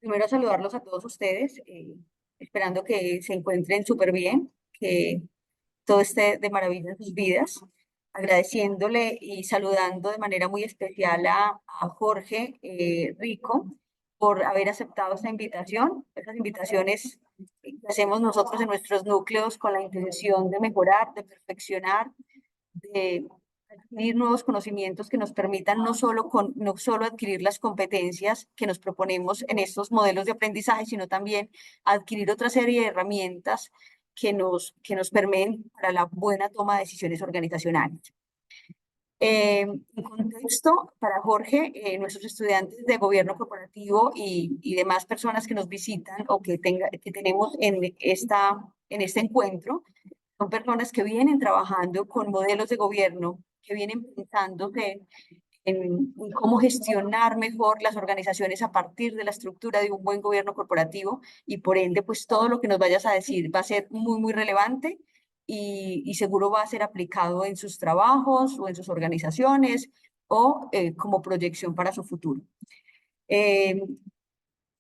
Primero saludarlos a todos ustedes, esperando que se encuentren súper bien, que todo esté de maravilla en sus vidas, agradeciéndole y saludando de manera muy especial a Jorge Rico por haber aceptado esta invitación. Esas invitaciones que hacemos nosotros en nuestros núcleos con la intención de mejorar, de perfeccionar, de adquirir nuevos conocimientos que nos permitan no solo adquirir las competencias que nos proponemos en estos modelos de aprendizaje, sino también adquirir otra serie de herramientas que nos permiten para la buena toma de decisiones organizacionales. En contexto, para Jorge, nuestros estudiantes de gobierno corporativo y demás personas que nos visitan o que tenemos en este encuentro, son personas que vienen trabajando con modelos de gobierno, que vienen pensándose en cómo gestionar mejor las organizaciones a partir de la estructura de un buen gobierno corporativo y por ende, pues todo lo que nos vayas a decir va a ser muy, muy relevante y seguro va a ser aplicado en sus trabajos o en sus organizaciones o como proyección para su futuro. Eh,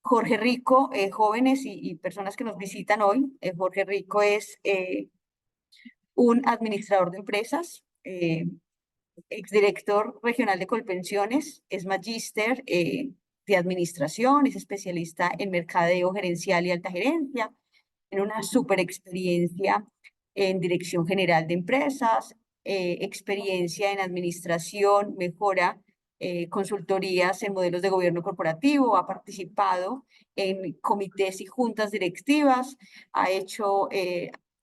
Jorge Rico, jóvenes y personas que nos visitan hoy, Jorge Rico es un administrador de empresas, exdirector regional de Colpensiones, es magíster de administración, es especialista en mercadeo gerencial y alta gerencia, tiene una super experiencia en dirección general de empresas, experiencia en administración, mejora, consultorías en modelos de gobierno corporativo, ha participado en comités y juntas directivas, ha hecho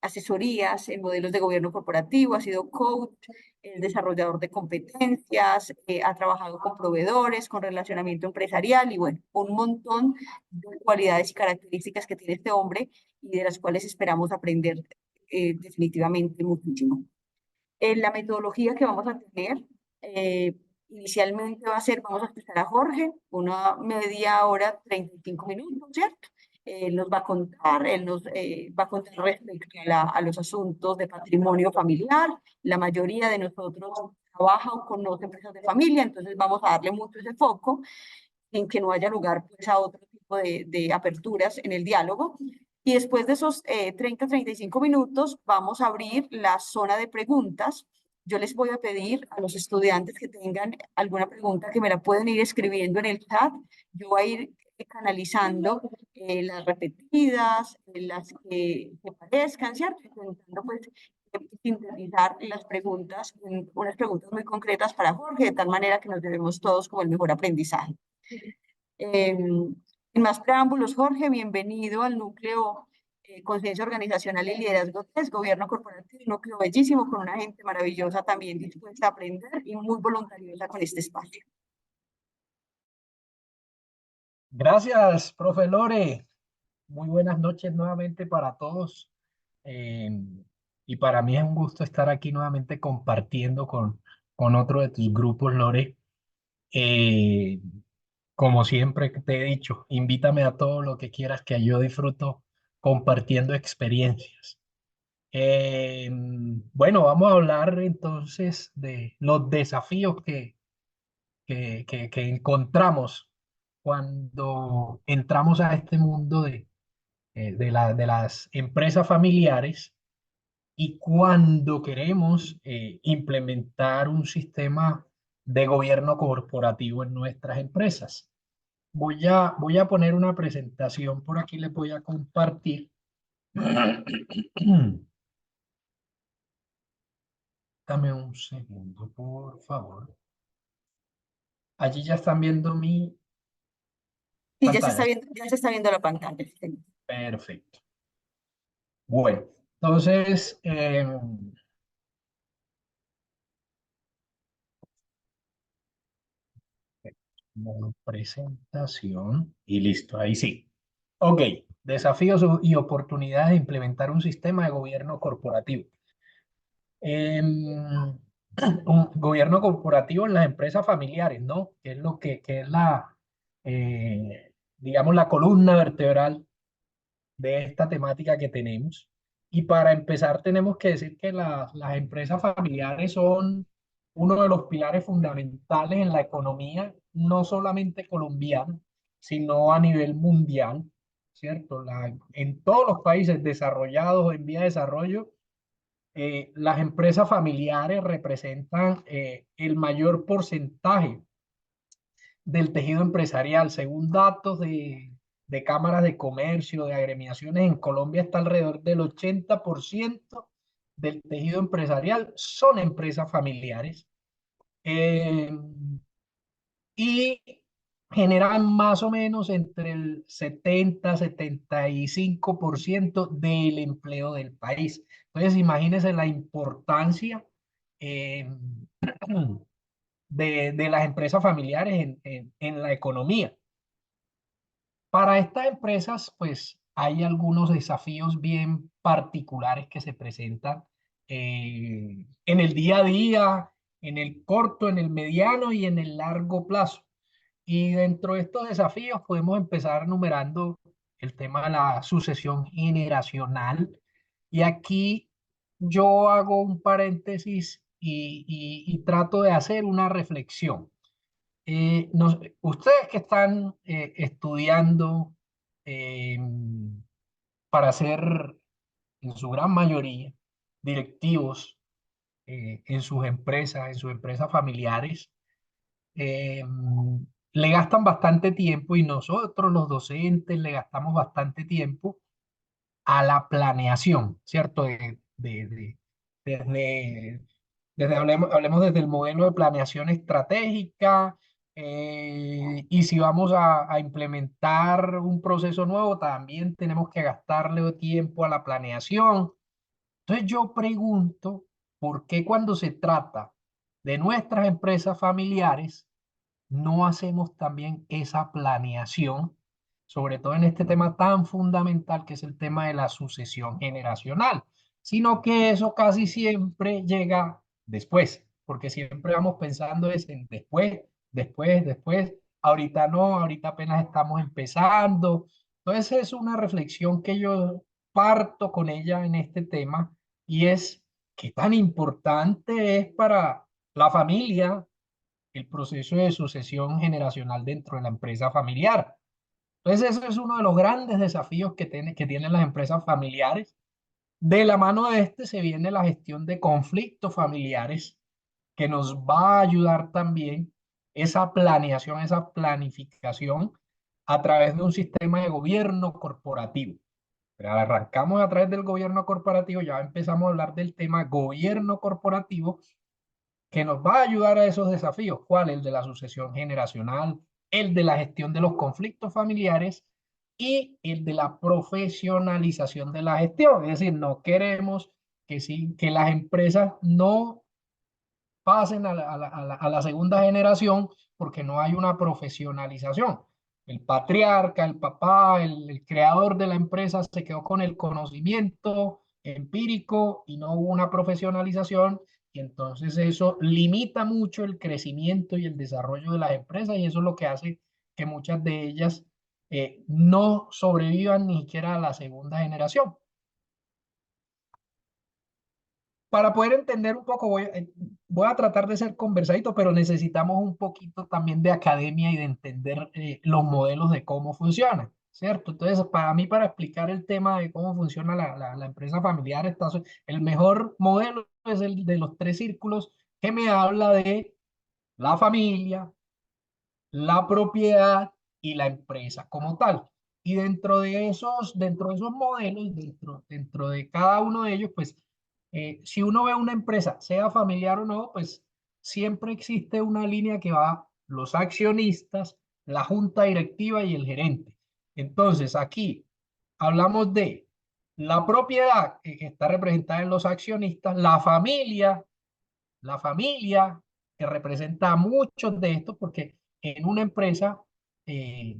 asesorías en modelos de gobierno corporativo, ha sido coach, desarrollador de competencias, ha trabajado con proveedores, con relacionamiento empresarial y bueno, un montón de cualidades y características que tiene este hombre y de las cuales esperamos aprender definitivamente muchísimo. La metodología que vamos a tener, eh, inicialmente va a ser, vamos a escuchar a Jorge, una media hora, 35 minutos, ¿cierto? Él nos va a contar respecto a los asuntos de patrimonio familiar. La mayoría de nosotros trabaja o conoce empresas de familia, entonces vamos a darle mucho ese foco en que no haya lugar pues, a otro tipo de aperturas en el diálogo. Y después de esos 30-35 minutos vamos a abrir la zona de preguntas. Yo les voy a pedir a los estudiantes que tengan alguna pregunta que me la pueden ir escribiendo en el chat. Yo voy a ir canalizando las repetidas, las que parezcan, ¿cierto? Intentando pues sintetizar las preguntas, unas preguntas muy concretas para Jorge, de tal manera que nos debemos todos como el mejor aprendizaje. Sin más preámbulos, Jorge, bienvenido al núcleo Conciencia Organizacional y Liderazgo 3, Gobierno Corporativo, un núcleo bellísimo con una gente maravillosa también dispuesta a aprender y muy voluntariosa con este espacio. Gracias, profe Lore. Muy buenas noches nuevamente para todos. Eh, y para mí es un gusto estar aquí nuevamente compartiendo con otro de tus grupos, Lore. Eh, Como siempre te he dicho, invítame a todo lo que quieras, que yo disfruto compartiendo experiencias. Bueno, vamos a hablar entonces de los desafíos que encontramos cuando entramos a este mundo de las empresas familiares y cuando queremos implementar un sistema de gobierno corporativo en nuestras empresas. Voy a poner una presentación por aquí, les voy a compartir. Dame un segundo, por favor. Allí ya están viendo mi Y pantalla. ya se está viendo la pantalla. Perfecto. Bueno, entonces, presentación y listo, ahí sí. Ok, desafíos y oportunidades de implementar un sistema de gobierno corporativo. Un gobierno corporativo en las empresas familiares, ¿no? Que es que es digamos, la columna vertebral de esta temática que tenemos. Y para empezar, tenemos que decir que las empresas familiares son uno de los pilares fundamentales en la economía, no solamente colombiana, sino a nivel mundial, ¿cierto? En todos los países desarrollados o en vía de desarrollo, las empresas familiares representan el mayor porcentaje del tejido empresarial. Según datos de cámaras de comercio, de agremiaciones, en Colombia está alrededor del 80% del tejido empresarial son empresas familiares. Eh, y generan más o menos entre el 70-75% del empleo del país. Entonces, imagínense la importancia eh, de las empresas familiares en la economía. Para estas empresas, pues hay algunos desafíos bien particulares que se presentan en el día a día, en el corto, en el mediano y en el largo plazo. Y dentro de estos desafíos podemos empezar numerando el tema de la sucesión generacional. Y aquí yo hago un paréntesis y trato de hacer una reflexión. Ustedes que están estudiando eh, para ser, en su gran mayoría, directivos en sus empresas familiares, eh, le gastan bastante tiempo y nosotros los docentes le gastamos bastante tiempo a la planeación, ¿cierto? Desde, hablemos desde el modelo de planeación estratégica, y si vamos a implementar un proceso nuevo, también tenemos que gastarle tiempo a la planeación. Entonces yo pregunto, ¿por qué cuando se trata de nuestras empresas familiares, no hacemos también esa planeación, sobre todo en este tema tan fundamental que es el tema de la sucesión generacional, sino que eso casi siempre llega después, porque siempre vamos pensando es en después, después, ahorita no, ahorita apenas estamos empezando. Entonces es una reflexión que yo parto con ella en este tema y es qué tan importante es para la familia el proceso de sucesión generacional dentro de la empresa familiar. Entonces, eso es uno de los grandes desafíos que tienen las empresas familiares. De la mano de este se viene la gestión de conflictos familiares, que nos va a ayudar también esa planeación, esa planificación a través de un sistema de gobierno corporativo. Pero arrancamos a través del gobierno corporativo, ya empezamos a hablar del tema gobierno corporativo que nos va a ayudar a esos desafíos. ¿Cuál? El de la sucesión generacional, el de la gestión de los conflictos familiares y el de la profesionalización de la gestión. Es decir, no queremos que las empresas no pasen a la segunda generación porque no hay una profesionalización. El patriarca, el papá, el creador de la empresa se quedó con el conocimiento empírico y no hubo una profesionalización, y entonces eso limita mucho el crecimiento y el desarrollo de las empresas, y eso es lo que hace que muchas de ellas no sobrevivan ni siquiera a la segunda generación. Para poder entender un poco, voy a tratar de ser conversadito, pero necesitamos un poquito también de academia y de entender los modelos de cómo funcionan, ¿cierto? Entonces, para mí, para explicar el tema de cómo funciona la empresa familiar, el mejor modelo es el de los tres círculos, que me habla de la familia, la propiedad y la empresa como tal. Y dentro de esos modelos, dentro de cada uno de ellos, pues, si uno ve una empresa, sea familiar o no, pues siempre existe una línea que va los accionistas, la junta directiva y el gerente. Entonces, aquí hablamos de la propiedad que está representada en los accionistas, la familia que representa a muchos de estos, porque en una empresa eh,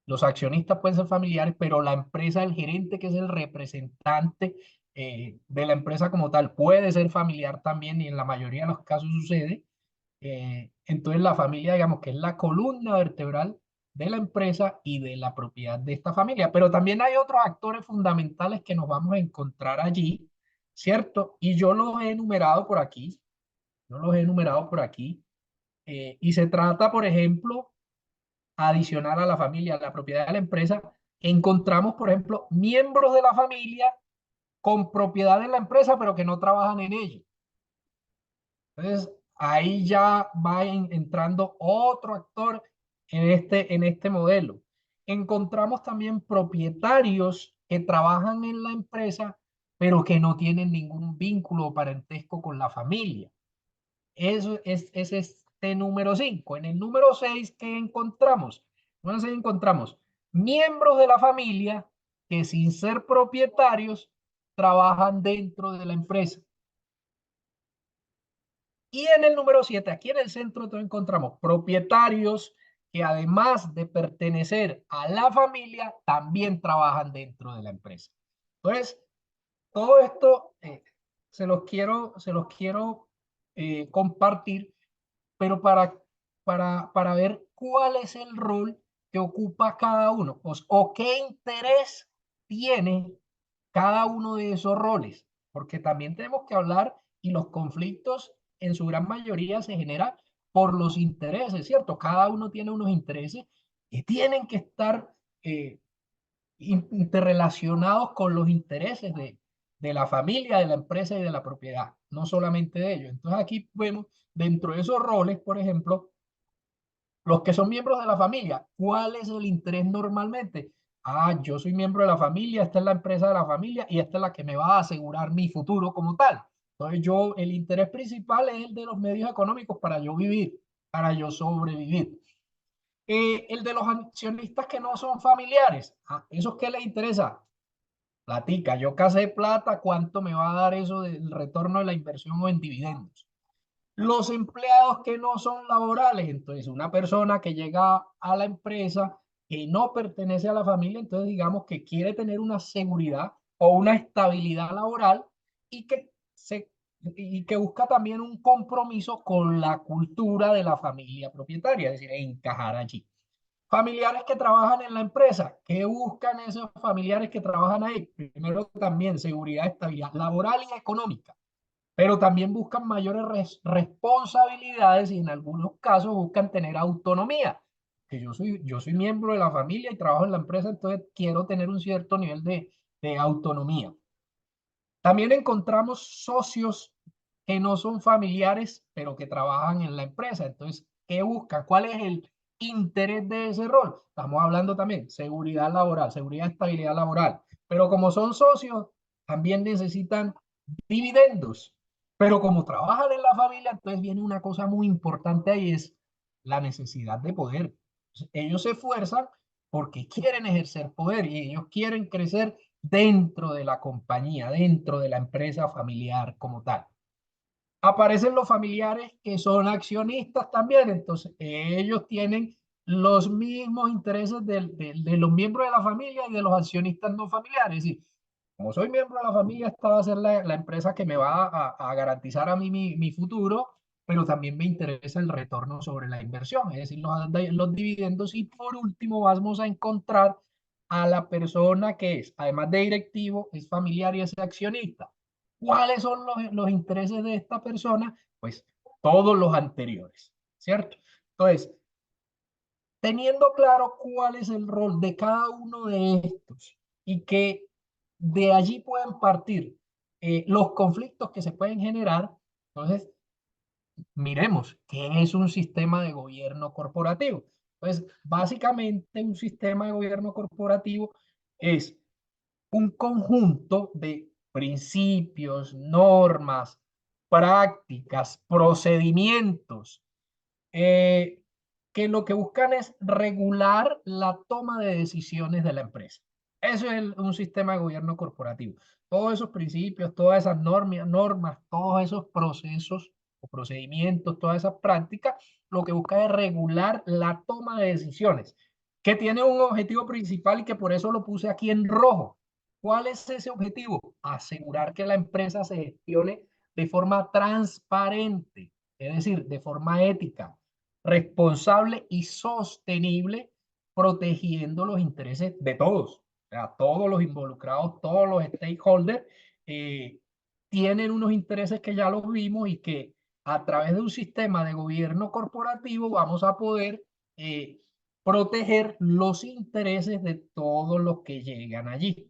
los accionistas pueden ser familiares, pero la empresa, el gerente, que es el representante de la empresa como tal, puede ser familiar también y en la mayoría de los casos sucede. Entonces la familia, digamos que es la columna vertebral de la empresa y de la propiedad de esta familia, pero también hay otros actores fundamentales que nos vamos a encontrar allí, ¿cierto? Y yo los he enumerado por aquí, y se trata, por ejemplo, adicional a la familia, a la propiedad de la empresa, encontramos, por ejemplo, miembros de la familia con propiedad en la empresa, pero que no trabajan en ella. Entonces, ahí ya va entrando otro actor en este modelo. Encontramos también propietarios que trabajan en la empresa, pero que no tienen ningún vínculo o parentesco con la familia. Eso es este número 5. En el número 6, ¿qué encontramos? Bueno, sí encontramos miembros de la familia que sin ser propietarios trabajan dentro de la empresa. Y en el número 7, aquí en el centro, encontramos propietarios que además de pertenecer a la familia, también trabajan dentro de la empresa. Entonces, todo esto se los quiero compartir, pero para ver cuál es el rol que ocupa cada uno, o qué interés tiene cada uno de esos roles, porque también tenemos que hablar y los conflictos en su gran mayoría se generan por los intereses, ¿cierto? Cada uno tiene unos intereses y tienen que estar eh, interrelacionados con los intereses de la familia, de la empresa y de la propiedad, no solamente de ellos. Entonces aquí vemos dentro de esos roles, por ejemplo, los que son miembros de la familia, ¿cuál es el interés normalmente? Ah, yo soy miembro de la familia, esta es la empresa de la familia y esta es la que me va a asegurar mi futuro como tal. Entonces el interés principal es el de los medios económicos para yo vivir, para yo sobrevivir. El de los accionistas que no son familiares, ¿esos qué les interesa? Platica, yo casé plata, ¿cuánto me va a dar eso del retorno de la inversión o en dividendos? Los empleados que no son laborales, entonces una persona que llega a la empresa que no pertenece a la familia, entonces digamos que quiere tener una seguridad o una estabilidad laboral y que busca también un compromiso con la cultura de la familia propietaria, es decir, encajar allí. Familiares que trabajan en la empresa, ¿qué buscan esos familiares que trabajan ahí? Primero también seguridad, estabilidad laboral y económica, pero también buscan mayores responsabilidades y en algunos casos buscan tener autonomía. Que yo soy miembro de la familia y trabajo en la empresa, entonces quiero tener un cierto nivel de autonomía. También encontramos socios que no son familiares, pero que trabajan en la empresa. Entonces, ¿qué busca? ¿Cuál es el interés de ese rol? Estamos hablando también seguridad laboral, seguridad, estabilidad laboral. Pero como son socios, también necesitan dividendos. Pero como trabajan en la familia, entonces viene una cosa muy importante ahí, es la necesidad de poder. Ellos se esfuerzan porque quieren ejercer poder y ellos quieren crecer dentro de la compañía, dentro de la empresa familiar como tal. Aparecen los familiares que son accionistas también, entonces ellos tienen los mismos intereses de los miembros de la familia y de los accionistas no familiares. Es decir, como soy miembro de la familia, esta va a ser la empresa que me va a garantizar a mí mi futuro, pero también me interesa el retorno sobre la inversión, es decir, los dividendos. Y por último, vamos a encontrar a la persona que es, además de directivo, es familiar y es accionista. ¿Cuáles son los intereses de esta persona? Pues todos los anteriores, ¿cierto? Entonces, teniendo claro cuál es el rol de cada uno de estos y que de allí pueden partir los conflictos que se pueden generar, entonces miremos qué es un sistema de gobierno corporativo. Pues básicamente un sistema de gobierno corporativo es un conjunto de principios, normas, prácticas, procedimientos, eh, que lo que buscan es regular la toma de decisiones de la empresa. Eso es un sistema de gobierno corporativo. Todos esos principios, todas esas normas, todos esos procesos o procedimientos, todas esas prácticas, lo que busca es regular la toma de decisiones, que tiene un objetivo principal y que por eso lo puse aquí en rojo. ¿Cuál es ese objetivo? Asegurar que la empresa se gestione de forma transparente, es decir, de forma ética, responsable y sostenible, protegiendo los intereses de todos. O sea, todos los involucrados, todos los stakeholders eh, tienen unos intereses que ya los vimos y que a través de un sistema de gobierno corporativo vamos a poder proteger los intereses de todos los que llegan allí,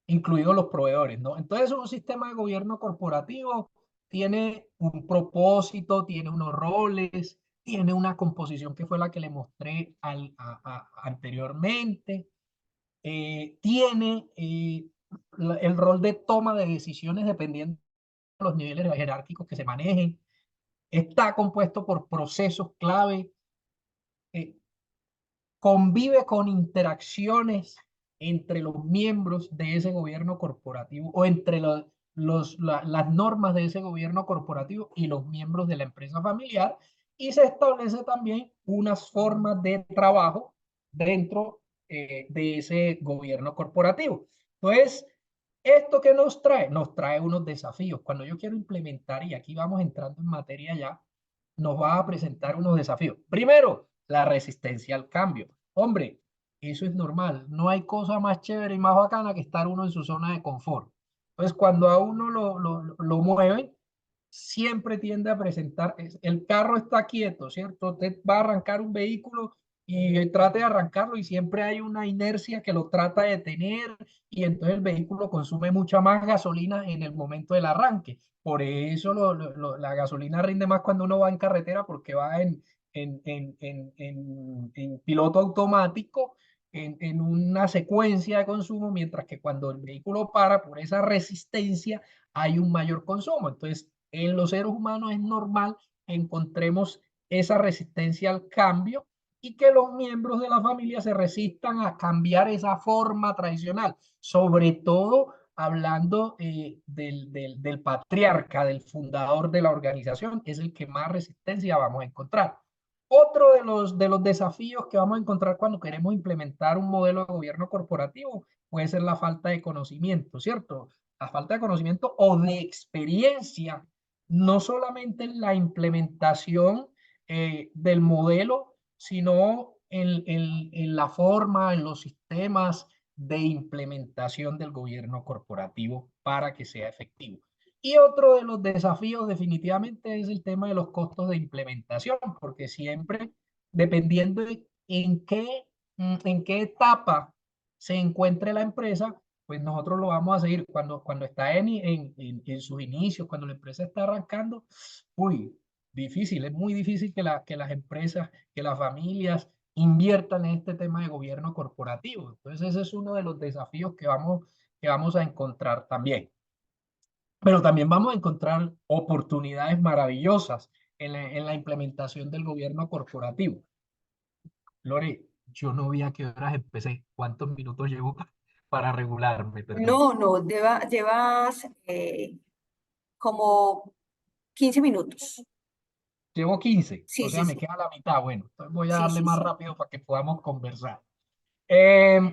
incluidos los proveedores, ¿no? Entonces, un sistema de gobierno corporativo tiene un propósito, tiene unos roles, tiene una composición que fue la que le mostré anteriormente, tiene el rol de toma de decisiones dependiendo de los niveles jerárquicos que se manejen, está compuesto por procesos clave, eh, convive con interacciones entre los miembros de ese gobierno corporativo o entre las normas de ese gobierno corporativo y los miembros de la empresa familiar, y se establece también unas formas de trabajo dentro de ese gobierno corporativo. Entonces, ¿esto qué nos trae? Nos trae unos desafíos. Cuando yo quiero implementar, y aquí vamos entrando en materia ya, nos va a presentar unos desafíos. Primero, la resistencia al cambio. Hombre, eso es normal. No hay cosa más chévere y más bacana que estar uno en su zona de confort. Entonces, cuando a uno lo mueven, siempre tiende a presentar, el carro está quieto, ¿cierto? Usted va a arrancar un vehículo y trate de arrancarlo y siempre hay una inercia que lo trata de detener y entonces el vehículo consume mucha más gasolina en el momento del arranque. Por eso la gasolina rinde más cuando uno va en carretera porque va en piloto automático, en una secuencia de consumo, mientras que cuando el vehículo para por esa resistencia hay un mayor consumo. Entonces, en los seres humanos es normal que encontremos esa resistencia al cambio y que los miembros de la familia se resistan a cambiar esa forma tradicional, sobre todo hablando del patriarca, del fundador de la organización, es el que más resistencia vamos a encontrar. Otro de los desafíos que vamos a encontrar cuando queremos implementar un modelo de gobierno corporativo puede ser la falta de conocimiento, ¿cierto? La falta de conocimiento o de experiencia, no solamente en la implementación del modelo, sino en la forma, en los sistemas de implementación del gobierno corporativo para que sea efectivo. Y otro de los desafíos definitivamente es el tema de los costos de implementación, porque siempre, dependiendo de en qué etapa se encuentre la empresa, pues nosotros lo vamos a seguir. Cuando está en sus inicios, cuando la empresa está arrancando, uy, difícil, es muy difícil que las empresas, que las familias inviertan en este tema de gobierno corporativo. Entonces, ese es uno de los desafíos que vamos a encontrar también. Pero también vamos a encontrar oportunidades maravillosas en la implementación del gobierno corporativo. Lore, yo no vi a qué horas empecé, cuántos minutos llevo para regularme, perdón. No, no, llevas como 15 minutos. Llevo 15, Sí, o sí, sea, me sí, queda la mitad. Bueno, entonces voy a sí, darle sí, más sí. rápido para que podamos conversar.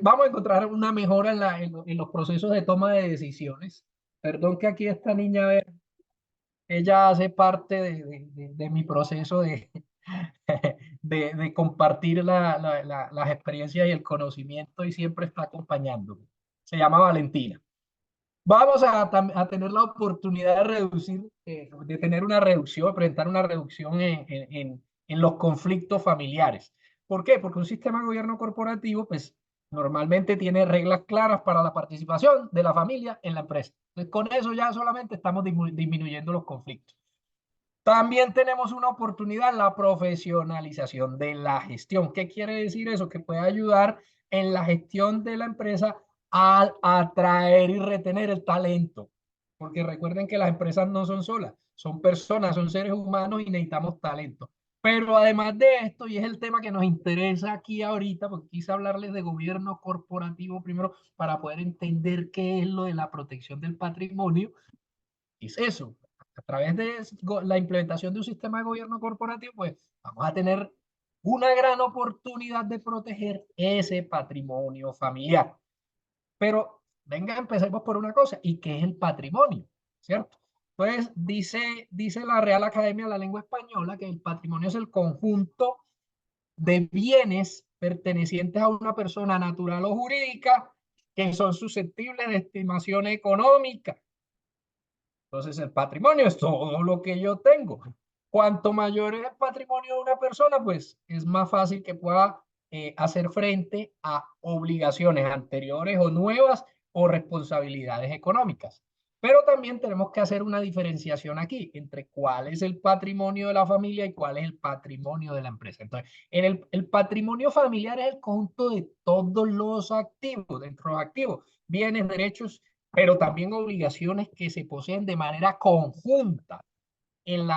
Vamos a encontrar una mejora en los procesos de toma de decisiones. Perdón que aquí esta niña, ella hace parte de mi proceso de compartir las experiencias y el conocimiento y siempre está acompañándome. Se llama Valentina. Vamos a tener la oportunidad de reducir, de tener una reducción, de presentar una reducción en los conflictos familiares. ¿Por qué? Porque un sistema de gobierno corporativo, pues, normalmente tiene reglas claras para la participación de la familia en la empresa. Entonces, con eso ya solamente estamos disminuyendo los conflictos. También tenemos una oportunidad, la profesionalización de la gestión. ¿Qué quiere decir eso? Que puede ayudar en la gestión de la empresa a atraer y retener el talento. Porque recuerden que las empresas no son solas, son personas, son seres humanos y necesitamos talento. Pero además de esto, y es el tema que nos interesa aquí ahorita, porque quise hablarles de gobierno corporativo primero para poder entender qué es lo de la protección del patrimonio, es eso. A través de la implementación de un sistema de gobierno corporativo, pues vamos a tener una gran oportunidad de proteger ese patrimonio familiar. Pero venga, empecemos por una cosa, ¿y qué es el patrimonio? ¿Cierto? Pues dice la Real Academia de la Lengua Española que el patrimonio es el conjunto de bienes pertenecientes a una persona natural o jurídica que son susceptibles de estimación económica. Entonces, el patrimonio es todo lo que yo tengo. Cuanto mayor es el patrimonio de una persona, pues es más fácil que pueda hacer frente a obligaciones anteriores o nuevas o responsabilidades económicas. Pero también tenemos que hacer una diferenciación aquí entre cuál es el patrimonio de la familia y cuál es el patrimonio de la empresa. Entonces, el patrimonio familiar es el conjunto de todos los activos, dentro de los activos, bienes, derechos, pero también obligaciones que se poseen de manera conjunta en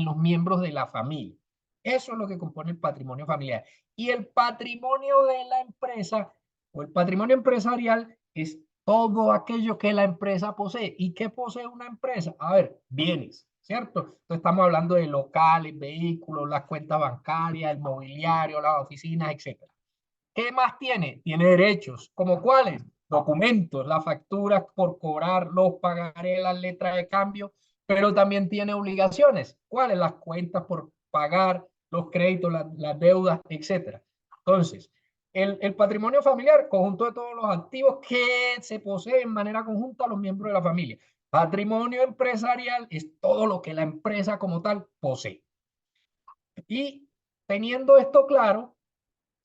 los miembros de la familia. Eso es lo que compone el patrimonio familiar. Y el patrimonio de la empresa o el patrimonio empresarial es todo aquello que la empresa posee. ¿Y qué posee una empresa? A ver, bienes, ¿cierto? Entonces estamos hablando de locales, vehículos, las cuentas bancarias, el mobiliario, las oficinas, etcétera. ¿Qué más tiene? Tiene derechos. ¿Como cuáles? Documentos, las facturas por cobrar, los pagaré, las letras de cambio, pero también tiene obligaciones. ¿Cuáles? Las cuentas por pagar, los créditos, las deudas, etcétera. Entonces, el patrimonio familiar, conjunto de todos los activos que se poseen en manera conjunta a los miembros de la familia. Patrimonio empresarial es todo lo que la empresa como tal posee. Y teniendo esto claro,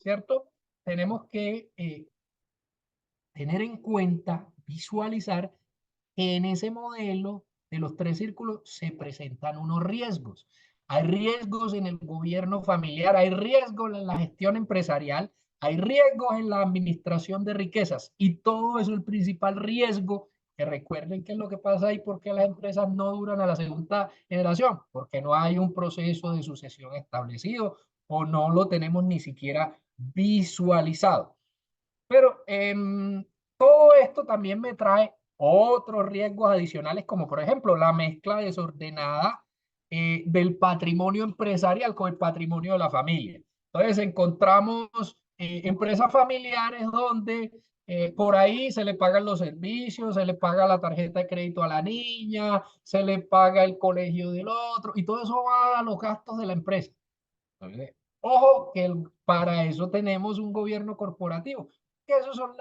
¿cierto? Tenemos que tener en cuenta, visualizar que en ese modelo de los tres círculos se presentan unos riesgos. Hay riesgos en el gobierno familiar, hay riesgos en la gestión empresarial, hay riesgos en la administración de riquezas y todo eso, el principal riesgo, que recuerden qué es lo que pasa ahí, porque las empresas no duran a la segunda generación, porque no hay un proceso de sucesión establecido o no lo tenemos ni siquiera visualizado. Pero todo esto también me trae otros riesgos adicionales, como por ejemplo la mezcla desordenada del patrimonio empresarial con el patrimonio de la familia. Entonces encontramos empresas familiares donde por ahí se le pagan los servicios, se le paga la tarjeta de crédito a la niña, se le paga el colegio del otro, y todo eso va a los gastos de la empresa. Entonces, ojo, que para eso tenemos un gobierno corporativo, que esos son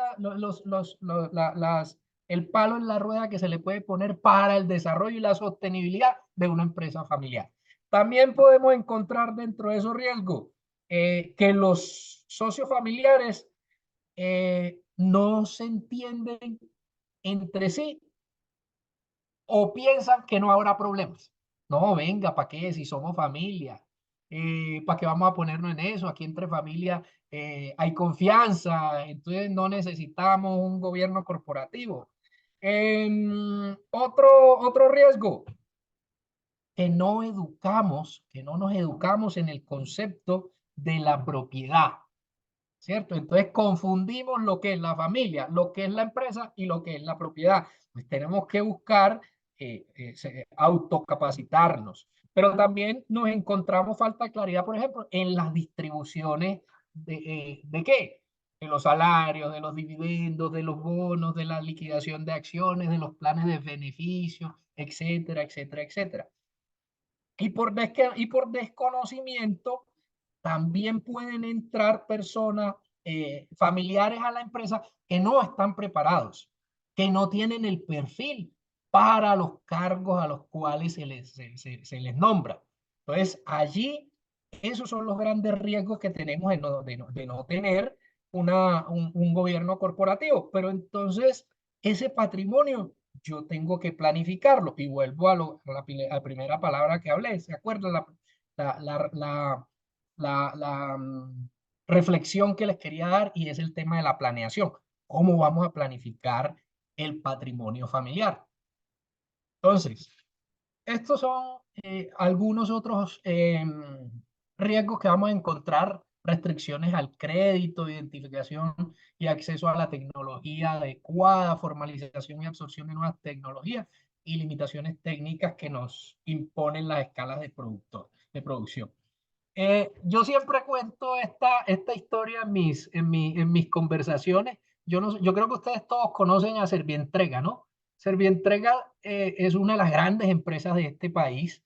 el palo en la rueda que se le puede poner para el desarrollo y la sostenibilidad de una empresa familiar. También podemos encontrar dentro de esos riesgos que los socios familiares no se entienden entre sí o piensan que no habrá problemas. No, venga, ¿para qué? Si somos familia, ¿para qué vamos a ponernos en eso? Aquí entre familia hay confianza, entonces no necesitamos un gobierno corporativo. Otro riesgo, que no nos educamos en el concepto de la propiedad. ¿Cierto? Entonces confundimos lo que es la familia, lo que es la empresa y lo que es la propiedad. Pues tenemos que buscar autocapacitarnos, pero también nos encontramos falta de claridad, por ejemplo, en las distribuciones ¿de qué? De los salarios, de los dividendos, de los bonos, de la liquidación de acciones, de los planes de beneficio, etcétera, etcétera, etcétera. Y por desconocimiento también pueden entrar personas familiares a la empresa que no están preparados, que no tienen el perfil para los cargos a los cuales se les nombra. Entonces, allí, esos son los grandes riesgos que tenemos de no tener un gobierno corporativo. Pero entonces, ese patrimonio yo tengo que planificarlo y vuelvo a la primera palabra que hablé. ¿Se acuerdan? La, la, la, la reflexión que les quería dar y es el tema de la planeación. ¿Cómo vamos a planificar el patrimonio familiar? Entonces, estos son algunos otros riesgos que vamos a encontrar, restricciones al crédito, identificación y acceso a la tecnología adecuada, formalización y absorción de nuevas tecnologías y limitaciones técnicas que nos imponen las escalas de producción. Yo siempre cuento esta historia en mis conversaciones. Yo creo que ustedes todos conocen a Servientrega, ¿no? Servientrega es una de las grandes empresas de este país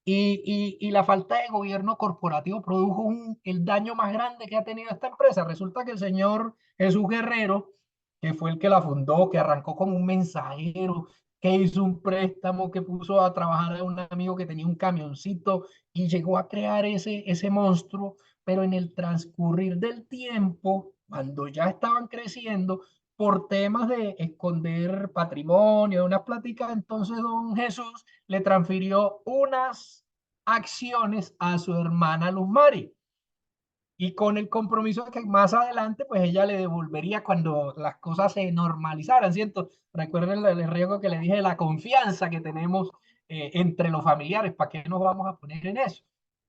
y la falta de gobierno corporativo produjo el daño más grande que ha tenido esta empresa. Resulta que el señor Jesús Guerrero, que fue el que la fundó, que arrancó como un mensajero, que hizo un préstamo, que puso a trabajar a un amigo que tenía un camioncito y llegó a crear ese monstruo, pero en el transcurrir del tiempo, cuando ya estaban creciendo, por temas de esconder patrimonio, unas pláticas, entonces don Jesús le transfirió unas acciones a su hermana Luz Mari y con el compromiso de que más adelante, pues ella le devolvería cuando las cosas se normalizaran, ¿cierto? Recuerden el riesgo que le dije de la confianza que tenemos entre los familiares, ¿para qué nos vamos a poner en eso?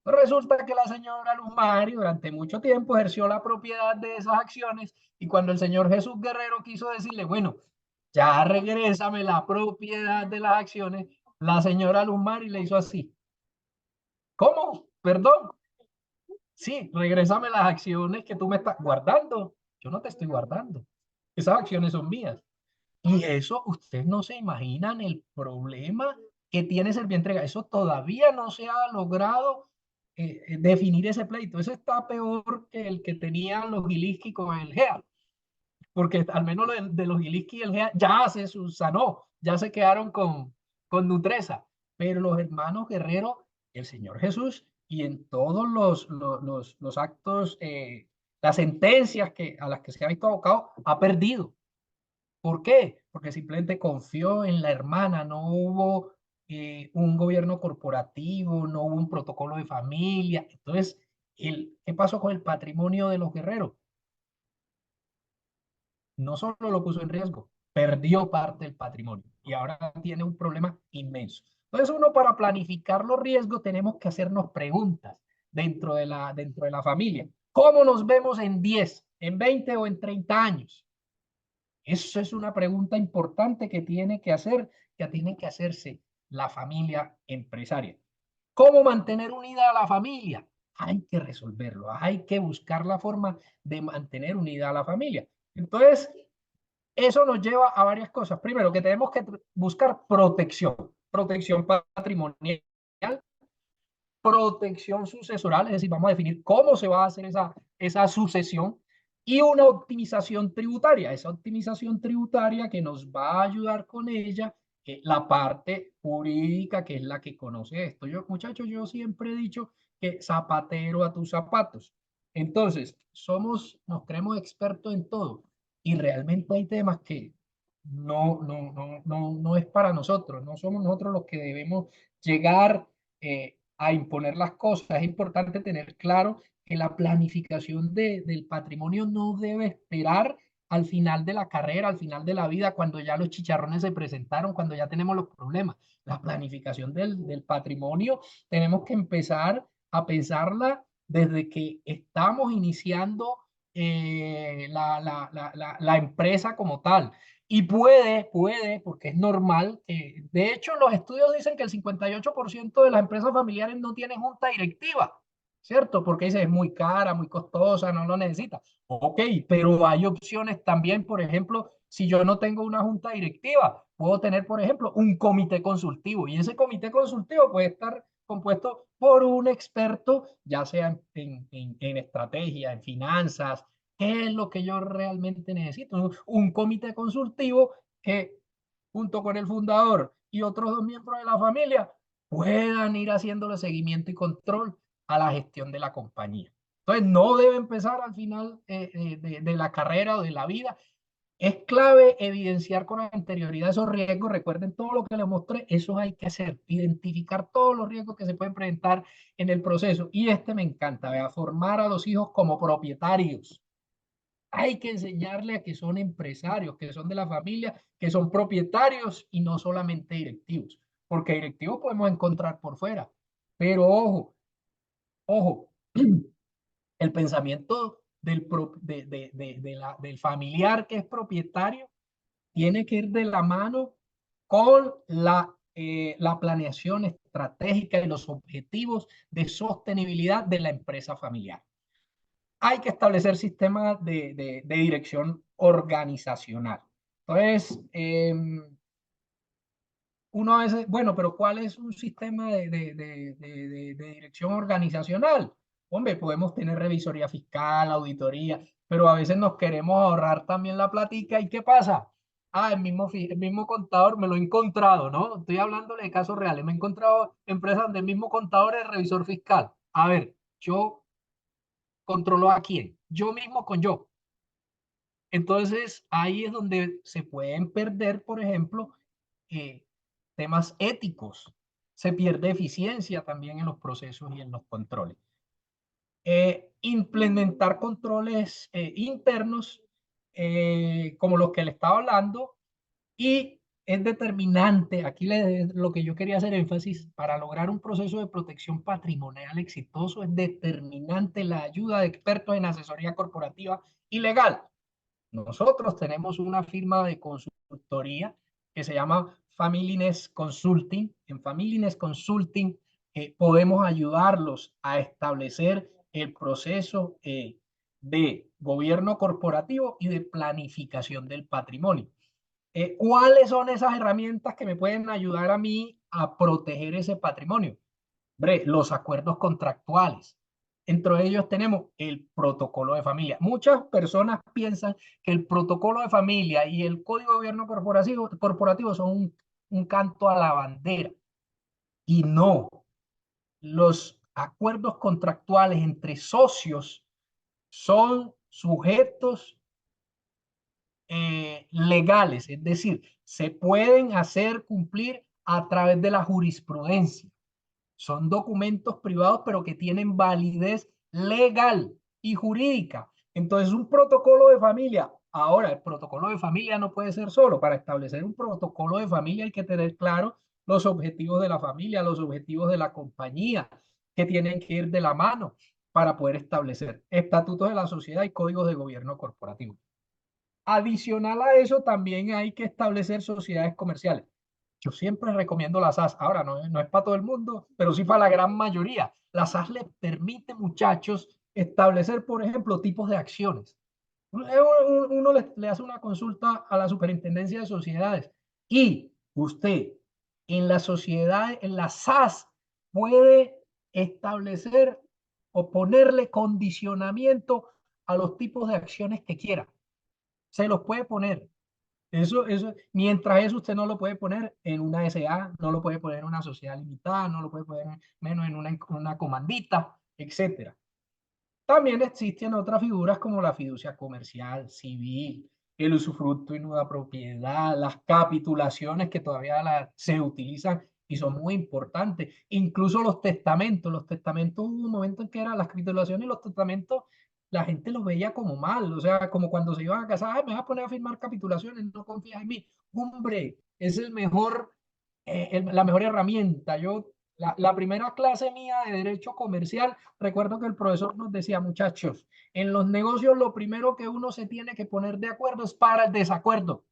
Resulta que la señora Luz Mari durante mucho tiempo ejerció la propiedad de esas acciones y cuando el señor Jesús Guerrero quiso decirle, bueno, ya regrésame la propiedad de las acciones, la señora Luz Mari le hizo así. ¿Cómo? Perdón. Sí, regrésame las acciones que tú me estás guardando. Yo no te estoy guardando. Esas acciones son mías. Y eso, ustedes no se imaginan el problema que tiene Servientrega. Eso todavía no se ha logrado definir ese pleito. Ese está peor que el que tenían los Gilinski con el GEA, porque al menos lo de los Gilinski y el GEA ya se subsanó, ya se quedaron con Nutresa. Pero los hermanos Guerrero, el Señor Jesús, y en todos los actos, las sentencias a las que se ha visto abocado, ha perdido. ¿Por qué? Porque simplemente confió en la hermana, no hubo un gobierno corporativo, no hubo un protocolo de familia. Entonces, ¿qué pasó con el patrimonio de los guerreros? No solo lo puso en riesgo, perdió parte del patrimonio y ahora tiene un problema inmenso. Entonces, uno para planificar los riesgos tenemos que hacernos preguntas dentro de la familia. ¿Cómo nos vemos en 10, en 20 o en 30 años? Eso es una pregunta importante que tiene que hacerse la familia empresaria. ¿Cómo mantener unida a la familia? Hay que resolverlo, hay que buscar la forma de mantener unida a la familia. Entonces, eso nos lleva a varias cosas. Primero, que tenemos que buscar protección patrimonial, protección sucesoral, es decir, vamos a definir cómo se va a hacer esa sucesión y una optimización tributaria. Esa optimización tributaria que nos va a ayudar con ella, la parte jurídica, que es la que conoce esto. Yo, muchachos, yo siempre he dicho que zapatero a tus zapatos. Entonces, nos creemos expertos en todo y realmente hay temas que no es para nosotros, no somos nosotros los que debemos llegar a imponer las cosas. Es importante tener claro que la planificación del patrimonio no debe esperar al final de la carrera, al final de la vida, cuando ya los chicharrones se presentaron, cuando ya tenemos los problemas. La planificación del patrimonio tenemos que empezar a pensarla desde que estamos iniciando la empresa como tal. Y porque es normal. De hecho, los estudios dicen que el 58% de las empresas familiares no tienen junta directiva, ¿cierto? Porque dice, es muy cara, muy costosa, no lo necesita. Ok, pero hay opciones también, por ejemplo, si yo no tengo una junta directiva, puedo tener, por ejemplo, un comité consultivo y ese comité consultivo puede estar compuesto por un experto, ya sea en estrategia, en finanzas. ¿Qué es lo que yo realmente necesito? Un comité consultivo que, junto con el fundador y otros dos miembros de la familia, puedan ir haciéndole seguimiento y control a la gestión de la compañía. Entonces, no debe empezar al final de la carrera o de la vida. Es clave evidenciar con anterioridad esos riesgos. Recuerden todo lo que les mostré, eso hay que hacer, identificar todos los riesgos que se pueden presentar en el proceso. Y este me encanta, ¿vea? Formar a los hijos como propietarios. Hay que enseñarle a que son empresarios, que son de la familia, que son propietarios y no solamente directivos, porque directivos podemos encontrar por fuera. Pero ojo, el pensamiento del familiar que es propietario tiene que ir de la mano con la planeación estratégica y los objetivos de sostenibilidad de la empresa familiar. Hay que establecer sistemas de dirección organizacional. Entonces, uno a veces, bueno, pero ¿cuál es un sistema de dirección organizacional? Hombre, podemos tener revisoría fiscal, auditoría, pero a veces nos queremos ahorrar también la platica. ¿Y qué pasa? Ah, el mismo contador me lo he encontrado, ¿no? Estoy hablándole de casos reales. Me he encontrado empresas donde el mismo contador es revisor fiscal. A ver, yo controlo a quién. Yo mismo con yo. Entonces, ahí es donde se pueden perder, por ejemplo, eh, temas éticos. Se pierde eficiencia también en los procesos y en los controles. Implementar controles internos, como los que le estaba hablando, y es determinante, aquí lo que yo quería hacer énfasis, para lograr un proceso de protección patrimonial exitoso, es determinante la ayuda de expertos en asesoría corporativa y legal. Nosotros tenemos una firma de consultoría que se llama Familines Consulting. En Familines Consulting podemos ayudarlos a establecer el proceso de gobierno corporativo y de planificación del patrimonio. ¿Cuáles son esas herramientas que me pueden ayudar a mí a proteger ese patrimonio? Hombre, los acuerdos contractuales. Entre ellos tenemos el protocolo de familia. Muchas personas piensan que el protocolo de familia y el código de gobierno corporativo son un canto a la bandera. Y no, los acuerdos contractuales entre socios son sujetos legales, es decir, se pueden hacer cumplir a través de la jurisprudencia. Son documentos privados, pero que tienen validez legal y jurídica. Entonces, un protocolo de familia. Ahora, el protocolo de familia no puede ser solo. Para establecer un protocolo de familia hay que tener claro los objetivos de la familia, los objetivos de la compañía, que tienen que ir de la mano para poder establecer estatutos de la sociedad y códigos de gobierno corporativo. Adicional a eso, también hay que establecer sociedades comerciales. Yo siempre recomiendo las SAS. Ahora, no es para todo el mundo, pero sí para la gran mayoría. Las SAS les permite, muchachos, establecer, por ejemplo, tipos de acciones. Uno le hace una consulta a la Superintendencia de Sociedades y usted en la sociedad, en la SAS, puede establecer o ponerle condicionamiento a los tipos de acciones que quiera. Se los puede poner. Mientras eso usted no lo puede poner en una SA, no lo puede poner en una sociedad limitada, no lo puede poner menos en una comandita, etcétera. También existen otras figuras como la fiducia comercial, civil, el usufructo y nueva propiedad, las capitulaciones que todavía se utilizan y son muy importantes. Incluso los testamentos. Los testamentos, hubo un momento en que eran las capitulaciones y los testamentos, la gente los veía como mal. O sea, como cuando se iban a casar, "Ay, me vas a poner a firmar capitulaciones, no confías en mí". Hombre, es la mejor herramienta. La primera clase mía de derecho comercial, recuerdo que el profesor nos decía, muchachos, en los negocios lo primero que uno se tiene que poner de acuerdo es para el desacuerdo.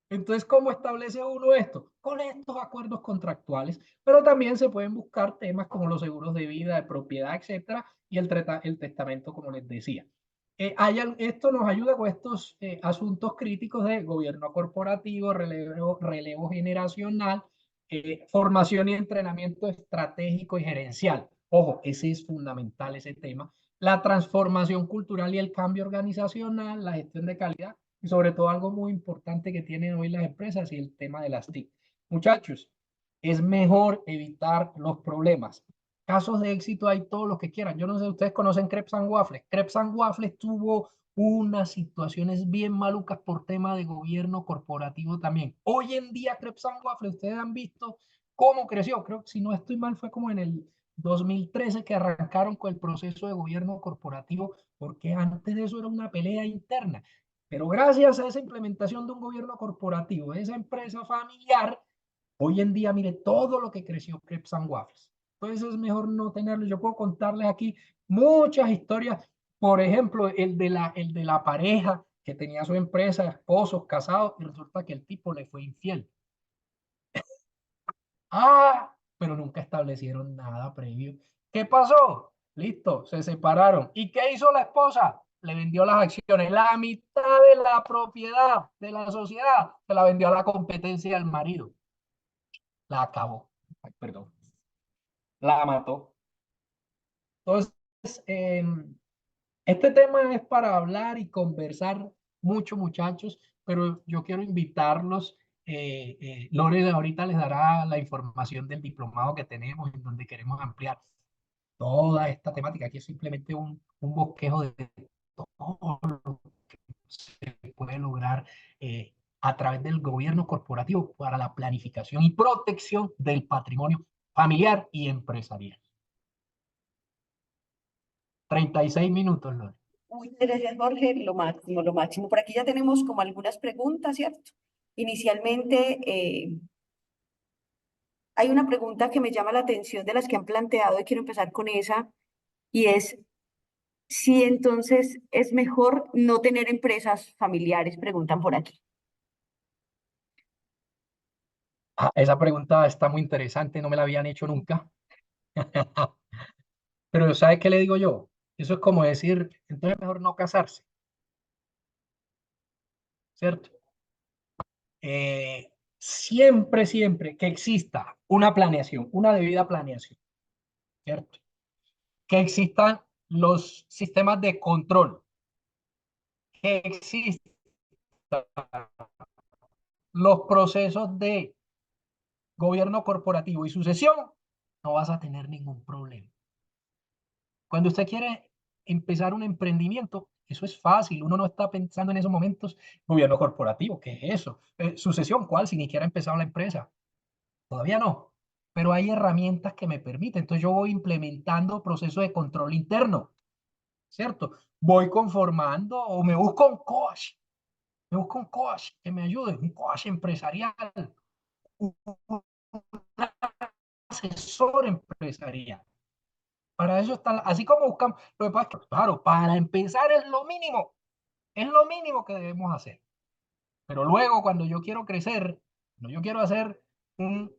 Entonces, ¿cómo establece uno esto? Con estos acuerdos contractuales, pero también se pueden buscar temas como los seguros de vida, de propiedad, etcétera, y el testamento, como les decía. Esto nos ayuda con estos asuntos críticos de gobierno corporativo, relevo generacional, formación y entrenamiento estratégico y gerencial. Ojo, ese es fundamental, ese tema. La transformación cultural y el cambio organizacional, la gestión de calidad y sobre todo algo muy importante que tienen hoy las empresas y el tema de las TIC. Muchachos, es mejor evitar los problemas. Casos de éxito hay todos los que quieran. Yo no sé, ustedes conocen Crepes and Waffles. Crepes and Waffles tuvo unas situaciones bien malucas por tema de gobierno corporativo también. Hoy en día Crepes and Waffles, ustedes han visto cómo creció. Creo que si no estoy mal fue como en el 2013 que arrancaron con el proceso de gobierno corporativo, porque antes de eso era una pelea interna. Pero gracias a esa implementación de un gobierno corporativo, de esa empresa familiar, hoy en día, mire todo lo que creció Crepes and Waffles. Entonces es mejor no tenerlo. Yo puedo contarles aquí muchas historias. Por ejemplo, el de la pareja que tenía su empresa, esposos, casados, y resulta que el tipo le fue infiel. Ah, pero nunca establecieron nada previo. ¿Qué pasó? Listo, se separaron. ¿Y qué hizo la esposa? Le vendió las acciones. La mitad de la propiedad de la sociedad se la vendió a la competencia del marido. La acabó. Ay, perdón. La mató. Entonces, este tema es para hablar y conversar mucho, muchachos, pero yo quiero invitarlos. Lore ahorita les dará la información del diplomado que tenemos, en donde queremos ampliar toda esta temática. Aquí es simplemente un bosquejo de todo lo que se puede lograr a través del gobierno corporativo para la planificación y protección del patrimonio familiar y empresarial. 36 minutos, Lore. Muchas gracias, Jorge. Lo máximo, lo máximo. Por aquí ya tenemos como algunas preguntas, ¿cierto? Inicialmente, hay una pregunta que me llama la atención de las que han planteado y quiero empezar con esa, y es si entonces es mejor no tener empresas familiares, preguntan por aquí. Ah, esa pregunta está muy interesante, no me la habían hecho nunca. Pero ¿sabe qué le digo yo? Eso es como decir, entonces mejor no casarse, ¿cierto? Siempre, siempre que exista una planeación, una debida planeación, ¿cierto? Que existan los sistemas de control, que existan los procesos de gobierno corporativo y sucesión, no vas a tener ningún problema. Cuando usted quiere empezar un emprendimiento, eso es fácil, uno no está pensando en esos momentos, gobierno corporativo, ¿qué es eso? Sucesión, ¿cuál? Si ni siquiera ha empezado la empresa. Todavía no, pero hay herramientas que me permiten. Entonces yo voy implementando procesos de control interno, ¿cierto? Voy conformando o me busco un coach que me ayude, un coach empresarial, un asesor empresarial. Para eso están, así como buscamos, lo que pasa es que, claro, para empezar es lo mínimo que debemos hacer. Pero luego, cuando yo quiero crecer, cuando yo quiero hacer un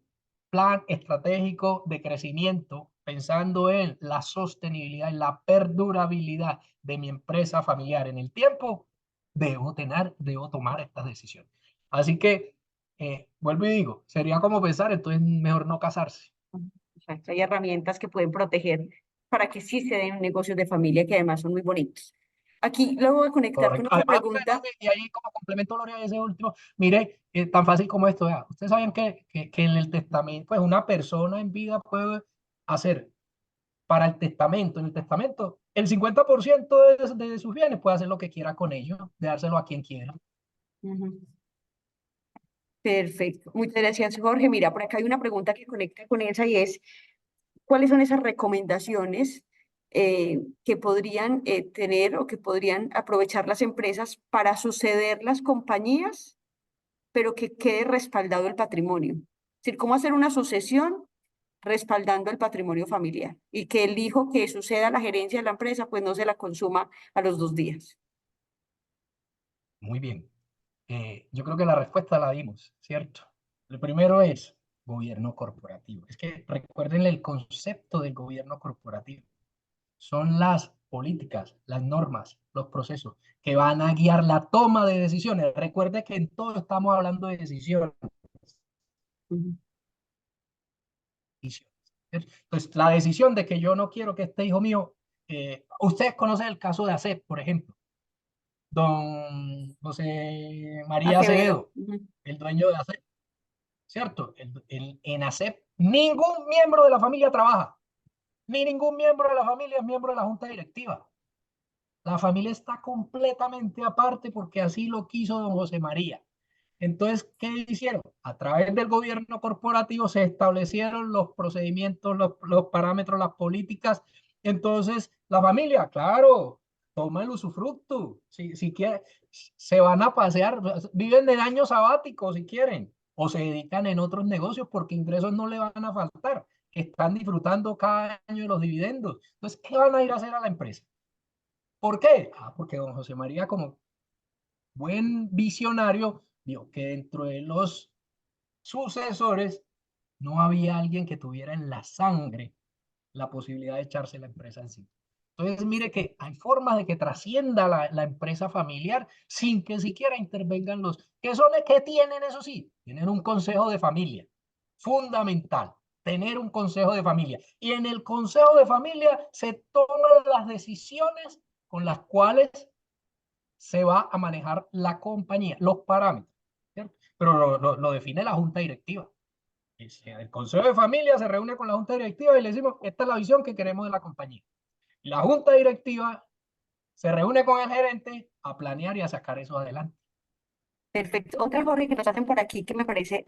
plan estratégico de crecimiento, pensando en la sostenibilidad, en la perdurabilidad de mi empresa familiar en el tiempo, debo tomar estas decisiones. Así que, vuelvo y digo, sería como pensar, entonces mejor no casarse. Exacto, hay herramientas que pueden proteger para que sí se den negocios de familia que además son muy bonitos. Aquí lo voy a conectar con Correcto. otra Además, pregunta. y ahí como complemento, Gloria, ese último, mire, tan fácil como esto, vea, ustedes saben que en el testamento, pues una persona en vida puede hacer para el testamento, en el testamento, el 50% de sus bienes puede hacer lo que quiera con ellos, de dárselo a quien quiera. Ujú. Perfecto. Muchas gracias, Jorge. Mira, por acá hay una pregunta que conecta con esa y es, ¿cuáles son esas recomendaciones que podrían tener o que podrían aprovechar las empresas para suceder las compañías, pero que quede respaldado el patrimonio? Es decir, ¿cómo hacer una sucesión respaldando el patrimonio familiar y que el hijo que suceda la gerencia de la empresa pues no se la consuma a los 2 días? Muy bien. Yo creo que la respuesta la dimos, ¿cierto? Lo primero es gobierno corporativo. Es que recuerden el concepto del gobierno corporativo. Son las políticas, las normas, los procesos que van a guiar la toma de decisiones. Recuerde que en todo estamos hablando de decisiones. Ujú. Entonces, la decisión de que yo no quiero que este hijo mío, ustedes conocen el caso de ACEP, por ejemplo, don José María Acevedo. Acevedo, Ujú. el dueño de ACEP, ¿cierto? En ACEP, ningún miembro de la familia trabaja, ni ningún miembro de la familia es miembro de la junta directiva. La familia está completamente aparte porque así lo quiso don José María. Entonces, ¿qué hicieron? A través del gobierno corporativo se establecieron los procedimientos, los parámetros, las políticas. Entonces, la familia, claro, toma el usufructo. Si quiere, se van a pasear, viven en años sabáticos si quieren, o se dedican en otros negocios porque ingresos no le van a faltar, que están disfrutando cada año de los dividendos. Entonces, ¿qué van a ir a hacer a la empresa? ¿Por qué? Porque don José María, como buen visionario, vio que dentro de los sucesores no había alguien que tuviera en la sangre la posibilidad de echarse la empresa encima. Entonces, mire que hay formas de que trascienda la empresa familiar sin que siquiera intervengan los que son, que tienen, eso sí, tienen un consejo de familia. Fundamental, tener un consejo de familia. Y en el consejo de familia se toman las decisiones con las cuales se va a manejar la compañía, los parámetros, ¿cierto? Pero lo define la junta directiva. El consejo de familia se reúne con la junta directiva y le decimos, esta es la visión que queremos de la compañía. La junta directiva se reúne con el gerente a planear y a sacar eso adelante. Perfecto. Otra, Jorge, que nos hacen por aquí que me parece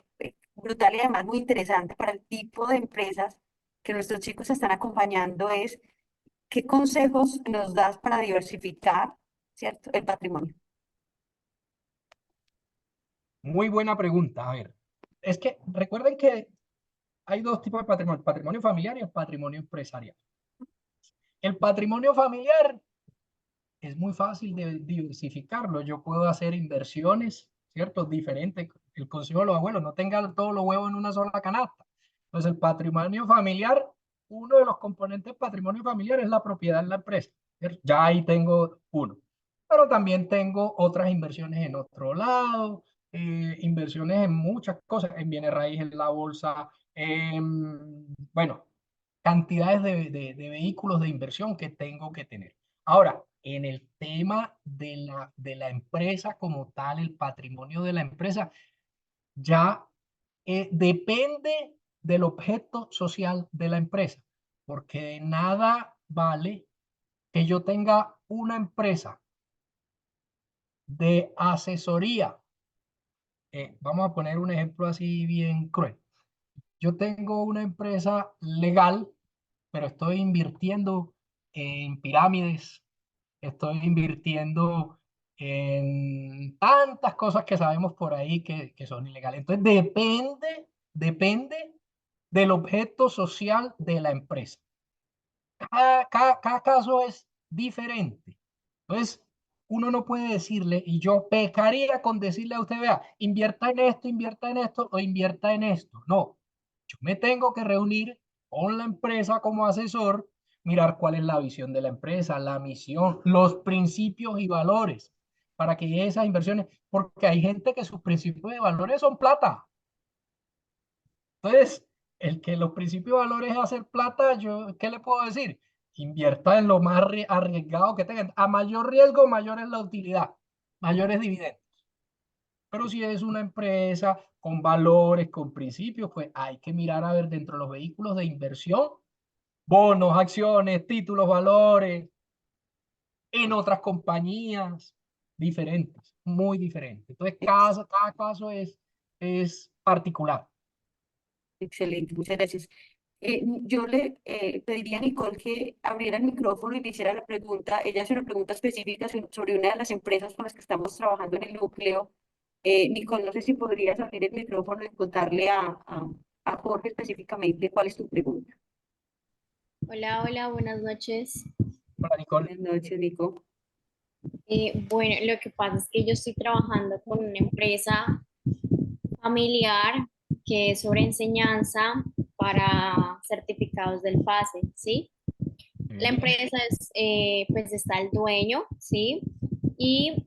brutal y además muy interesante para el tipo de empresas que nuestros chicos están acompañando es, ¿qué consejos nos das para diversificar, ¿cierto?, el patrimonio? Muy buena pregunta. A ver, es que recuerden que hay dos tipos de patrimonio, el patrimonio familiar y el patrimonio empresarial. El patrimonio familiar es muy fácil de diversificarlo. Yo puedo hacer inversiones, ¿cierto? Diferentes. El consejo de los abuelos, no tenga todos los huevos en una sola canasta. Entonces, el patrimonio familiar, uno de los componentes del patrimonio familiar es la propiedad en la empresa, ¿cierto? Ya ahí tengo uno. Pero también tengo otras inversiones en otro lado, inversiones en muchas cosas, en bienes raíces, en la bolsa, bueno, cantidades de vehículos de inversión que tengo que tener. Ahora, en el tema de la empresa como tal, el patrimonio de la empresa, ya depende del objeto social de la empresa, porque de nada vale que yo tenga una empresa de asesoría. Vamos a poner un ejemplo así bien cruel. Yo tengo una empresa legal, pero estoy invirtiendo en pirámides, estoy invirtiendo en tantas cosas que sabemos por ahí que son ilegales. Entonces depende del objeto social de la empresa. Cada caso es diferente. Entonces, uno no puede decirle, y yo pecaría con decirle a usted, vea, invierta en esto o invierta en esto. No, yo me tengo que reunir con la empresa como asesor, mirar cuál es la visión de la empresa, la misión, los principios y valores, para que esas inversiones, porque hay gente que sus principios y valores son plata. Entonces, el que los principios y valores es hacer plata, yo, ¿qué le puedo decir? Invierta en lo más arriesgado que tengan. A mayor riesgo, mayor es la utilidad, mayores dividendos. Pero si es una empresa con valores, con principios, pues hay que mirar a ver dentro de los vehículos de inversión, bonos, acciones, títulos, valores, en otras compañías diferentes, muy diferentes. Entonces, cada caso es particular. Excelente, muchas gracias. Yo le pediría a Nicole que abriera el micrófono y le hiciera la pregunta. Ella hace una pregunta específica sobre una de las empresas con las que estamos trabajando en el núcleo. Nicole, no sé si podrías abrir el micrófono y contarle a Jorge específicamente cuál es tu pregunta. Hola, hola, buenas noches. Hola, Nicole. Buenas noches, Nico. Bueno, lo que pasa es que yo estoy trabajando con una empresa familiar que es sobre enseñanza para certificados del PASE, ¿sí? La Sí. empresa es, pues está el dueño, ¿sí? Y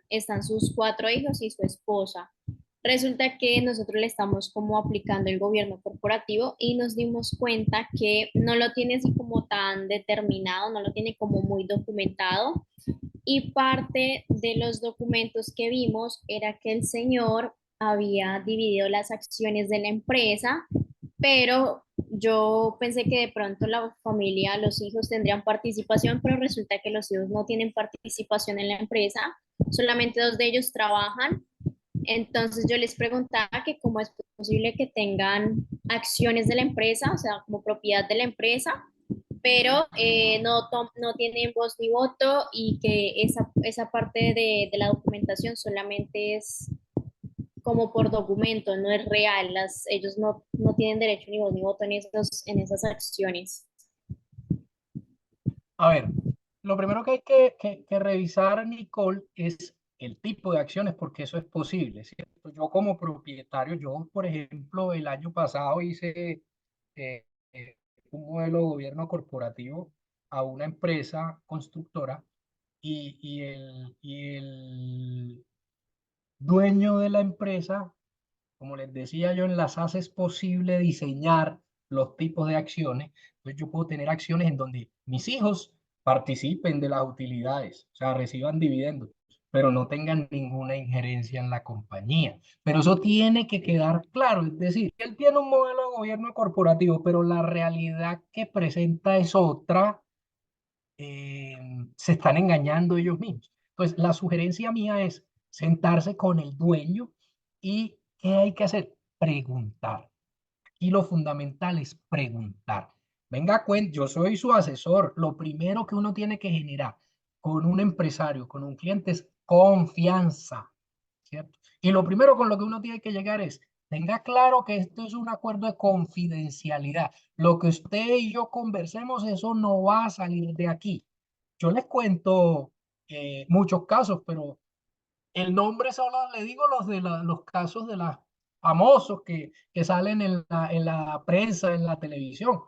están sus 4 hijos y su esposa. Resulta que nosotros le estamos como aplicando el gobierno corporativo y nos dimos cuenta que no lo tiene así como tan determinado, no lo tiene como muy documentado. Y parte de los documentos que vimos era que el señor había dividido las acciones de la empresa, pero yo pensé que de pronto la familia, los hijos tendrían participación, pero resulta que los hijos no tienen participación en la empresa, solamente 2 de ellos trabajan. Entonces yo les preguntaba que cómo es posible que tengan acciones de la empresa, o sea, como propiedad de la empresa, pero no tienen voz ni voto y que esa parte de la documentación solamente es como por documento, no es real, ellos no tienen derecho ni voz ni voto en esas acciones. A ver, lo primero que hay que revisar, Nicole, es el tipo de acciones, porque eso es posible, ¿cierto? Yo como propietario, yo, por ejemplo, el año pasado hice eh, eh, un modelo de gobierno corporativo a una empresa constructora y el dueño de la empresa, como les decía yo, en las ACE es posible diseñar los tipos de acciones. Entonces yo puedo tener acciones en donde mis hijos participen de las utilidades, o sea, reciban dividendos, pero no tengan ninguna injerencia en la compañía. Pero eso tiene que quedar claro, es decir, él tiene un modelo de gobierno corporativo, pero la realidad que presenta es otra, eh, se están engañando ellos mismos. Entonces, la sugerencia mía es sentarse con el dueño y ¿qué hay que hacer? Preguntar. Y lo fundamental es preguntar. Venga, yo soy su asesor. Lo primero que uno tiene que generar con un empresario, con un cliente, es confianza, ¿cierto? Y lo primero con lo que uno tiene que llegar es, tenga claro que esto es un acuerdo de confidencialidad. Lo que usted y yo conversemos, eso no va a salir de aquí. Yo les cuento muchos casos, pero el nombre solo le digo los de los casos de los famosos que salen en la prensa, en la televisión.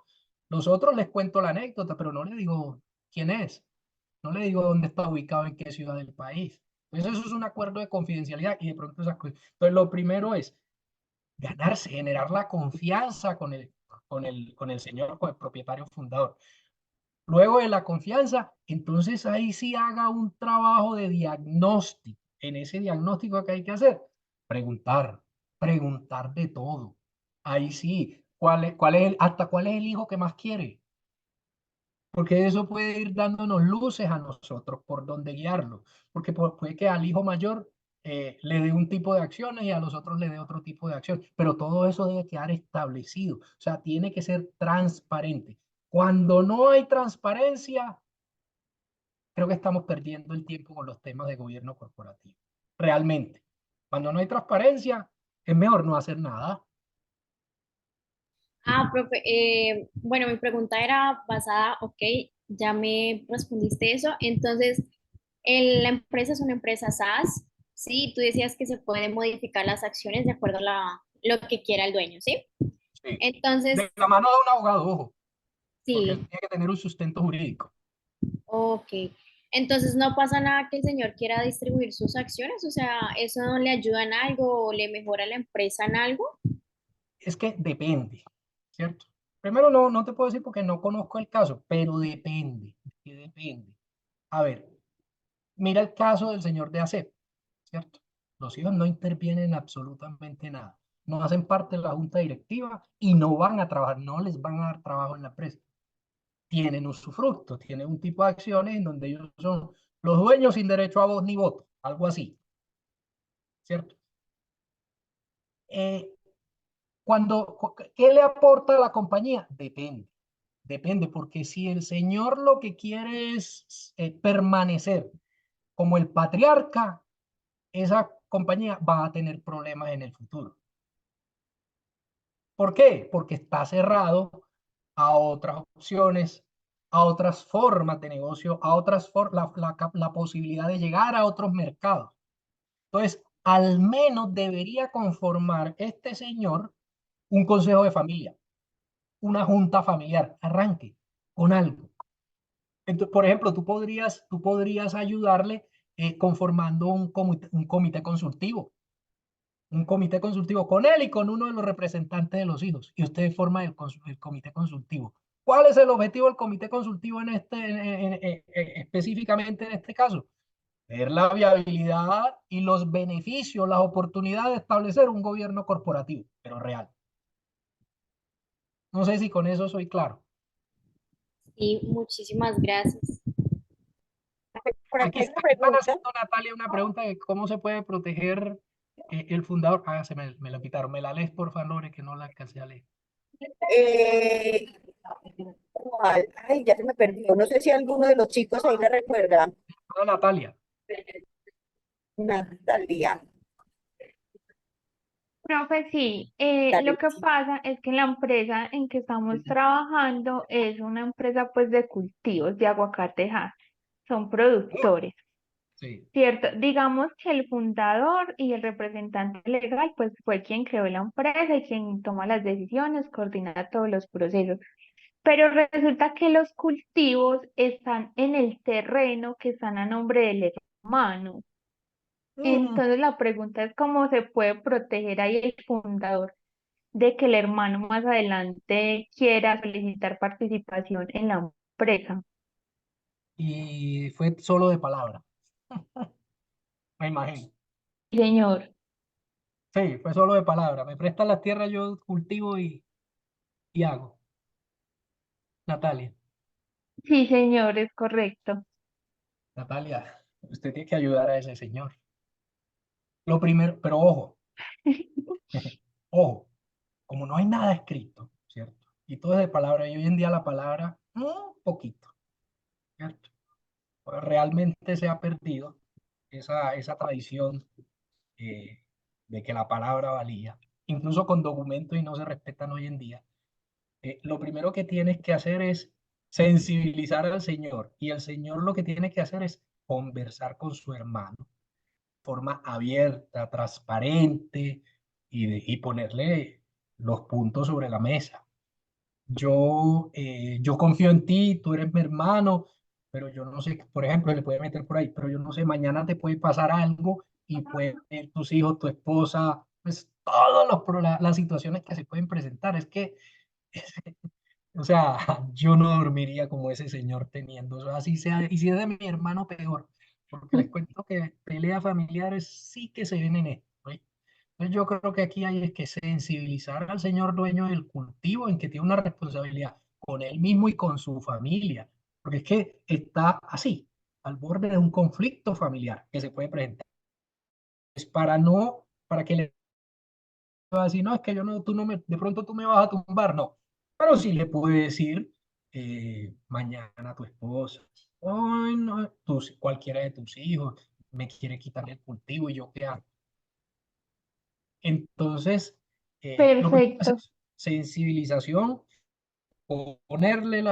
Los otros les cuento la anécdota, pero no le digo quién es. No le digo dónde está ubicado, en qué ciudad del país. Entonces eso es un acuerdo de confidencialidad y de pronto esas cosas. Entonces lo primero es ganarse, generar la confianza con el señor, con el propietario fundador. Luego de la confianza, entonces ahí sí haga un trabajo de diagnóstico. En ese diagnóstico que hay que hacer, preguntar, preguntar de todo. Ahí sí, hasta cuál es el hijo que más quiere? Porque eso puede ir dándonos luces a nosotros por dónde guiarlo. Porque puede que al hijo mayor le dé un tipo de acciones y a los otros le dé otro tipo de acción. Pero todo eso debe quedar establecido. O sea, tiene que ser transparente. Cuando no hay transparencia, creo que estamos perdiendo el tiempo con los temas de gobierno corporativo. Realmente. Cuando no hay transparencia, es mejor no hacer nada. Ah, profe, bueno, mi pregunta era basada, ok, ya me respondiste eso. Entonces, la empresa es una empresa SaaS, ¿sí? Tú decías que se pueden modificar las acciones de acuerdo a lo que quiera el dueño, ¿sí? Sí. Entonces, De la mano de un abogado, ojo, porque él sí, tiene que tener un sustento jurídico. ok. Entonces, no pasa nada que el señor quiera distribuir sus acciones, o sea, ¿eso no le ayuda en algo o le mejora a la empresa en algo? Es que depende, ¿cierto? Primero, no te puedo decir porque no conozco el caso, pero depende, que depende. A ver, mira el caso del señor de ACEP, ¿cierto? Los hijos no intervienen en absolutamente nada. No hacen parte de la junta directiva y no van a trabajar, no les van a dar trabajo en la empresa. Tienen un usufructo, tienen un tipo de acciones en donde ellos son los dueños sin derecho a voz ni voto, algo así, ¿cierto? Eh, ¿Qué le aporta a la compañía? Depende. Depende, porque si el señor lo que quiere es permanecer como el patriarca, esa compañía va a tener problemas en el futuro. ¿Por qué? Porque está cerrado a otras opciones, a otras formas de negocio, a otras la posibilidad de llegar a otros mercados. Entonces, al menos debería conformar este señor un consejo de familia, una junta familiar. Arranque con algo. Entonces, por ejemplo, tú podrías ayudarle conformando un comité consultivo con él y con uno de los representantes de los hijos, y usted forma el comité consultivo. ¿Cuál es el objetivo del comité consultivo específicamente en este caso? Ver la viabilidad y los beneficios, las oportunidades de establecer un gobierno corporativo, pero real. No sé si con eso soy claro. Sí, muchísimas gracias. Por acá Aquí, hay una aquí están pregunta. haciendo Natalia una pregunta de cómo se puede proteger el fundador. Ah, me lo quitaron. Me la lees, por favor, que no la alcancé a leer. Eh, ¿Cuál? Ay, ya se me perdió. No sé si alguno de los chicos ahí le recuerda. Ah, Natalia. Natalia. Profe, sí, Dale. lo que pasa es que la empresa en que estamos trabajando es una empresa pues de cultivos de aguacatejas, son productores, Sí. ¿cierto? Digamos que el fundador y el representante legal pues fue quien creó la empresa y quien toma las decisiones, coordina todos los procesos, pero resulta que los cultivos están en el terreno que están a nombre del hermano. Mm, Entonces la pregunta es cómo se puede proteger ahí el fundador de que el hermano más adelante quiera solicitar participación en la empresa. y fue solo de palabra, me imagino. Señor. Sí, fue solo de palabra. Me prestan las tierras, yo cultivo y hago. Natalia, Sí, señor, es correcto. Natalia, usted tiene que ayudar a ese señor. Lo primero, pero ojo, ojo, como no hay nada escrito, ¿cierto? Y todo es de palabra, y hoy en día la palabra, un poquito, ¿cierto? Pero realmente se ha perdido esa tradición eh, de que la palabra valía, incluso con documentos y no se respetan hoy en día. Lo primero que tienes que hacer es sensibilizar al Señor, y el Señor lo que tiene que hacer es conversar con su hermano de forma abierta, transparente y ponerle los puntos sobre la mesa. Yo confío en ti, tú eres mi hermano, pero yo no sé, por ejemplo, le puede meter por ahí, pero yo no sé, mañana te puede pasar algo y puede tus hijos, tu esposa, pues todas las situaciones que se pueden presentar. Es que o sea, yo no dormiría como ese señor teniendo eso, así sea, y si es de mi hermano, peor, porque les cuento que peleas familiares sí que se vienen esto, ¿sí? Entonces yo creo que aquí hay es que sensibilizar al señor dueño del cultivo en que tiene una responsabilidad con él mismo y con su familia, porque es que está así, al borde de un conflicto familiar que se puede presentar. Es para que le va a decir, no, es que yo no, tú no me, de pronto tú me vas a tumbar, no. Pero sí le puede decir mañana a tu esposa, ay, no, cualquiera de tus hijos me quiere quitar el cultivo y yo qué hago. Entonces, lo primero que hace Perfecto. es sensibilización, ponerle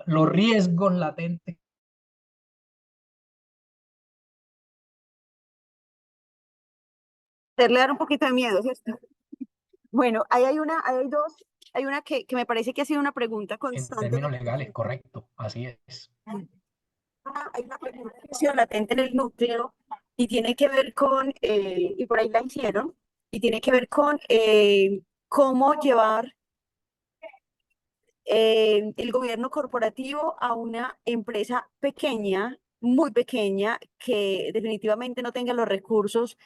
los riesgos latentes. Hacerle dar un poquito de miedo, ¿cierto? Bueno, ahí hay dos, hay una que me parece que ha sido una pregunta En constante en términos el legales, correcto, así es. hay una pregunta que ha sido latente en el núcleo y tiene que ver con, y por ahí la hicieron, y tiene que ver con cómo llevar el gobierno corporativo a una empresa pequeña, muy pequeña, que definitivamente no tenga los recursos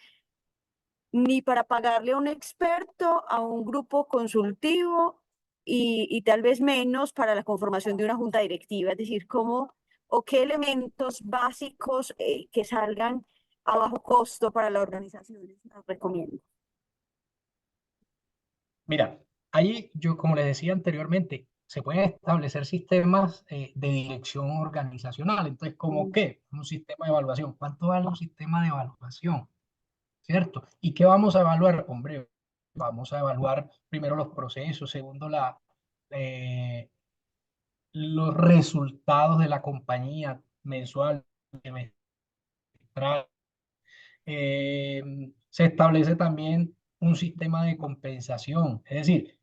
ni para pagarle a un experto, a un grupo consultivo y tal vez menos para la conformación de una junta directiva. Es decir, cómo o qué elementos básicos que salgan a bajo costo para la organización les recomiendo. Mira, ahí yo, como les decía anteriormente, se pueden establecer sistemas de dirección organizacional. Entonces, ¿cómo qué? Un sistema de evaluación. ¿Cuánto vale un sistema de evaluación? ¿Cierto? ¿Y qué vamos a evaluar? Hombre, vamos a evaluar primero los procesos, segundo eh, los resultados de la compañía mensual, trimestral. Se establece también un sistema de compensación. Es decir,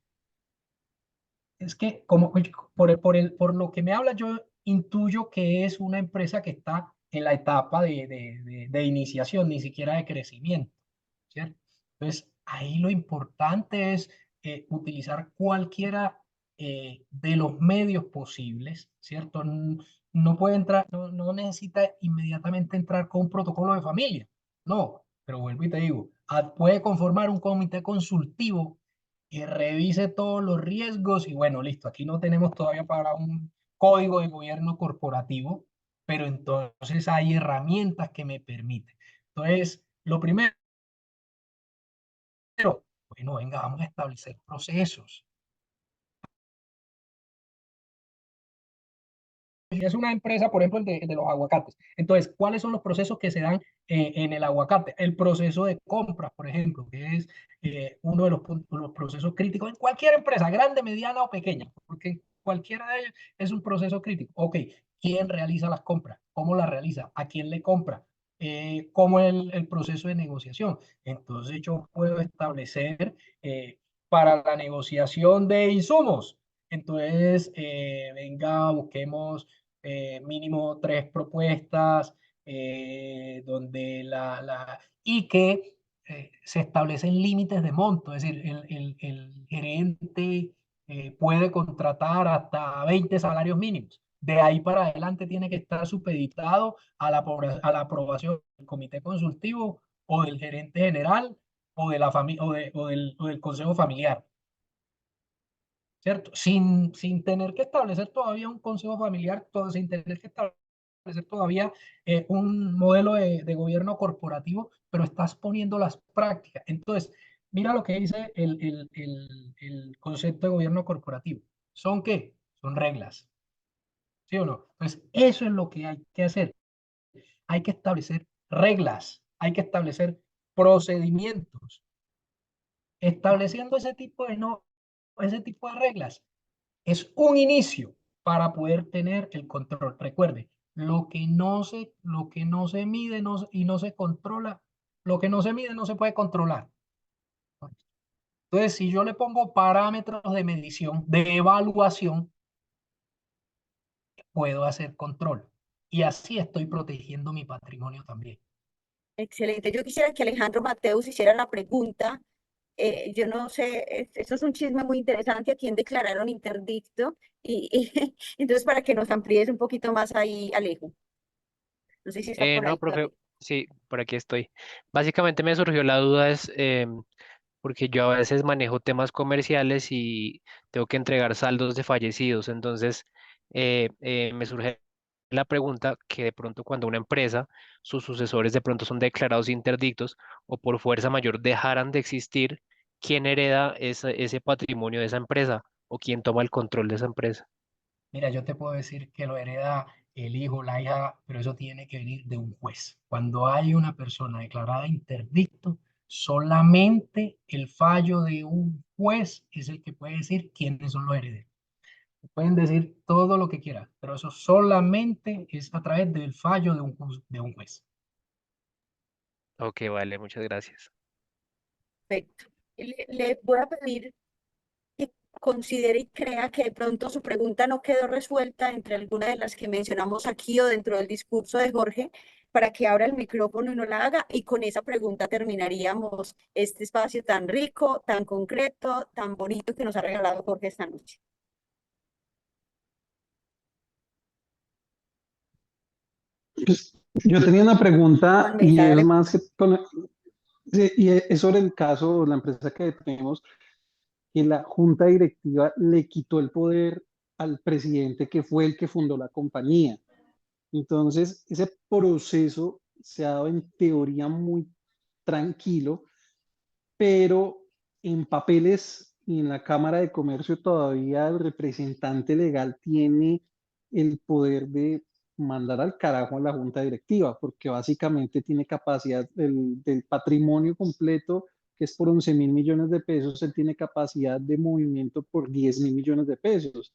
es que como por lo que me habla, yo intuyo que es una empresa que está en la etapa de iniciación, ni siquiera de crecimiento, ¿cierto? Entonces, ahí lo importante es utilizar cualquiera de los medios posibles, ¿cierto? No puede entrar, no necesita inmediatamente entrar con un protocolo de familia, no, pero vuelvo y te digo, puede conformar un comité consultivo que revise todos los riesgos y bueno, listo, aquí no tenemos todavía para un código de gobierno corporativo, pero entonces hay herramientas que me permiten. Entonces, lo primero, bueno, venga, vamos a establecer procesos. Si es una empresa, por ejemplo, el de los aguacates. Entonces, ¿cuáles son los procesos que se dan en el aguacate? El proceso de compras, por ejemplo, que es uno de los procesos críticos en cualquier empresa, grande, mediana o pequeña, porque cualquiera de ellos es un proceso crítico. Ok, ¿quién realiza las compras? ¿Cómo las realiza? ¿A quién le compra? ¿Cómo es el proceso de negociación? Entonces, yo puedo establecer para la negociación de insumos. Entonces, venga, busquemos mínimo 3 propuestas, donde y que se establecen límites de monto, es decir, el gerente puede contratar hasta 20 salarios mínimos. De ahí para adelante tiene que estar supeditado a a la aprobación del comité consultivo o del gerente general o de la familia o del consejo familiar, ¿cierto? Sin tener que establecer todavía un consejo familiar, sin tener que establecer todavía un modelo de gobierno corporativo, pero estás poniendo las prácticas. Entonces, mira lo que dice el concepto de gobierno corporativo. ¿Son qué? Son reglas, ¿sí o no? Entonces, eso es lo que hay que hacer. Hay que establecer reglas, hay que establecer procedimientos. Estableciendo ese tipo de reglas es un inicio para poder tener el control. Recuerde, lo que no se mide y no se controla, lo que no se mide no se puede controlar. Entonces, si yo le pongo parámetros de medición, de evaluación, puedo hacer control. Y así estoy protegiendo mi patrimonio también. Excelente. Yo quisiera que Alejandro Mateus hiciera la pregunta. Yo no sé, esto es un chisme muy interesante a quién declararon interdicto entonces para que nos amplíes un poquito más ahí, Alejo. No sé si está por No, ahí profe, todavía. sí, por aquí estoy. Básicamente me surgió la duda es porque yo a veces manejo temas comerciales y tengo que entregar saldos de fallecidos. Entonces, me surge la pregunta que de pronto cuando una empresa, sus sucesores de pronto son declarados interdictos o por fuerza mayor dejaran de existir, ¿quién hereda ese patrimonio de esa empresa o quién toma el control de esa empresa? Mira, yo te puedo decir que lo hereda el hijo, la hija, pero eso tiene que venir de un juez. Cuando hay una persona declarada interdicto, solamente el fallo de un juez es el que puede decir quiénes son los herederos. Pueden decir todo lo que quieran, pero eso solamente es a través del fallo de un juez. Ok, vale, muchas gracias. Perfecto. Le voy a pedir que considere y crea que de pronto su pregunta no quedó resuelta entre algunas de las que mencionamos aquí o dentro del discurso de Jorge, para que abra el micrófono y no la haga. Y con esa pregunta terminaríamos este espacio tan rico, tan concreto, tan bonito que nos ha regalado Jorge esta noche. Pues, yo tenía una pregunta Juan y Mesa, es dale. más que sí, y es sobre el caso, la empresa que tenemos, que la junta directiva le quitó el poder al presidente que fue el que fundó la compañía. Entonces, ese proceso se ha dado en teoría muy tranquilo, pero en papeles y en la Cámara de Comercio todavía el representante legal tiene el poder de mandar al carajo a la junta directiva, porque básicamente tiene capacidad del patrimonio completo, que es por 11.000 millones de pesos, él tiene capacidad de movimiento por 10.000 millones de pesos.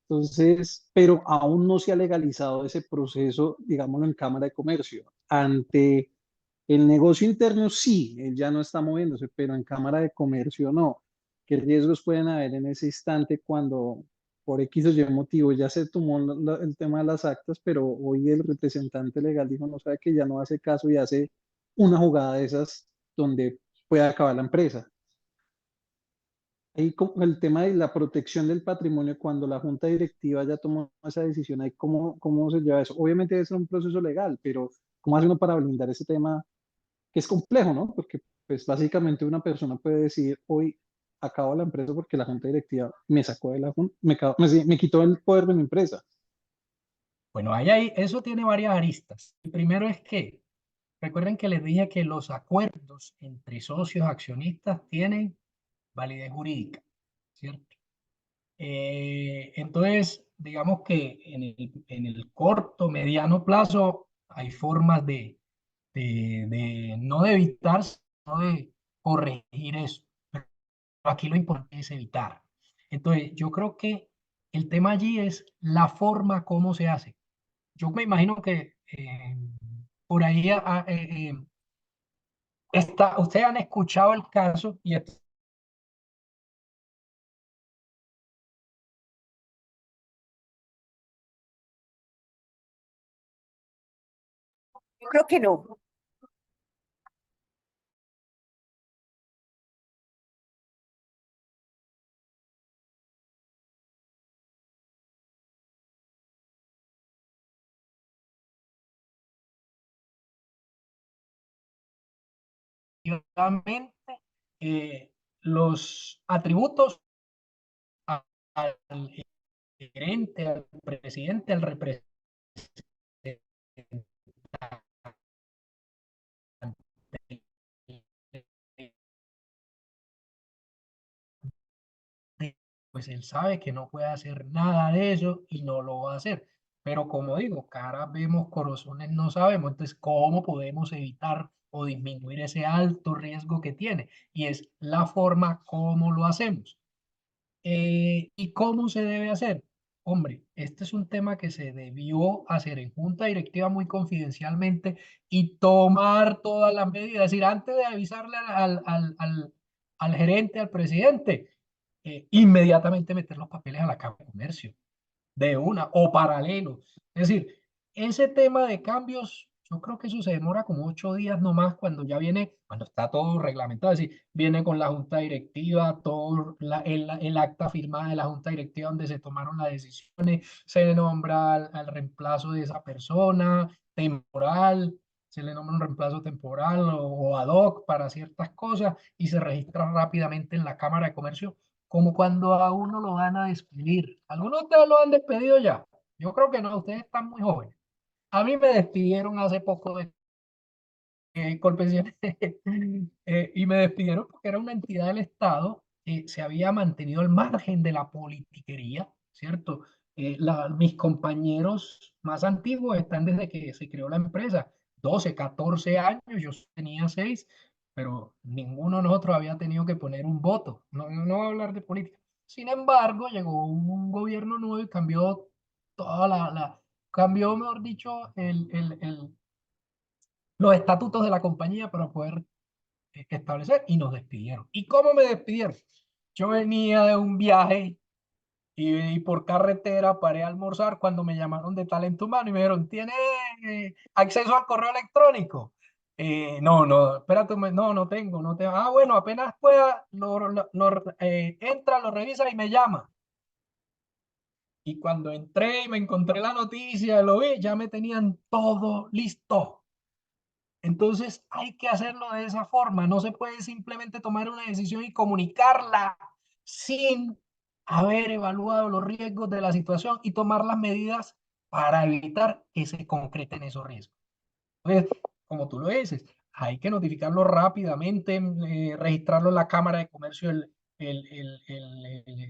Entonces, pero aún no se ha legalizado ese proceso, digámoslo, en Cámara de Comercio. Ante el negocio interno sí, él ya no está moviéndose, pero en Cámara de Comercio no. ¿Qué riesgos pueden haber en ese instante cuando por X o Y motivo ya se tomó el tema de las actas, pero hoy el representante legal dijo, no sabe que ya no hace caso y hace una jugada de esas donde puede acabar la empresa? Ahí el tema de la protección del patrimonio, cuando la junta directiva ya tomó esa decisión, ahí cómo se lleva eso. Obviamente debe ser un proceso legal, pero ¿cómo hace uno para blindar ese tema que es complejo, ¿no? Porque pues básicamente una persona puede decir, hoy acabo la empresa porque la junta directiva me sacó de la junta, me quitó el poder de mi empresa. Bueno, eso tiene varias aristas. El primero es que, recuerden que les dije que los acuerdos entre socios accionistas tienen validez jurídica, ¿cierto? Entonces, digamos que en el corto, mediano plazo hay formas no de evitar, sino de corregir eso. Pero aquí lo importante es evitar. Entonces, yo creo que el tema allí es la forma como se hace. Yo me imagino que por ahí ustedes han escuchado el caso y Yo creo que no. efectivamente los atributos al gerente, al presidente, al representante, pues él sabe que no puede hacer nada de eso y no lo va a hacer. Pero como digo, caras vemos, corazones no sabemos. Entonces, ¿cómo podemos evitar o disminuir ese alto riesgo que tiene? Y es la forma como lo hacemos. ¿Y cómo se debe hacer? Hombre, este es un tema que se debió hacer en junta directiva muy confidencialmente y tomar todas las medidas. Es decir, antes de avisarle al gerente, al presidente, inmediatamente meter los papeles a la Cámara de Comercio de una o paralelo. Es decir, ese tema de cambios, yo creo que eso se demora como 8 días nomás cuando ya viene, cuando está todo reglamentado, es decir, viene con la junta directiva, todo el acta firmada de la junta directiva donde se tomaron las decisiones, se nombra al reemplazo de esa persona, temporal, se le nombra un reemplazo temporal o ad hoc para ciertas cosas y se registra rápidamente en la Cámara de Comercio como cuando a uno lo van a despedir. ¿Algunos de ustedes lo han despedido ya? Yo creo que no, ustedes están muy jóvenes. A mí me despidieron hace poco de Colpensiones y me despidieron porque era una entidad del Estado que se había mantenido al margen de la politiquería, ¿cierto? Mis compañeros más antiguos están desde que se creó la empresa, 12, 14 años, yo tenía 6, pero ninguno de nosotros había tenido que poner un voto. No, no voy a hablar de política. Sin embargo, llegó un gobierno nuevo y cambió toda cambió, mejor dicho, los estatutos de la compañía para poder establecer y nos despidieron. ¿Y cómo me despidieron? Yo venía de un viaje y por carretera paré a almorzar cuando me llamaron de Talento Humano y me dijeron, ¿tiene acceso al correo electrónico? No, no, espérate, no, no tengo, no tengo. Ah, bueno, apenas pueda, entra, lo revisa y me llama. Y cuando entré y me encontré la noticia, lo vi, ya me tenían todo listo. Entonces hay que hacerlo de esa forma. No se puede simplemente tomar una decisión y comunicarla sin haber evaluado los riesgos de la situación y tomar las medidas para evitar que se concreten esos riesgos. Entonces, como tú lo dices, hay que notificarlo rápidamente, registrarlo en la Cámara de Comercio,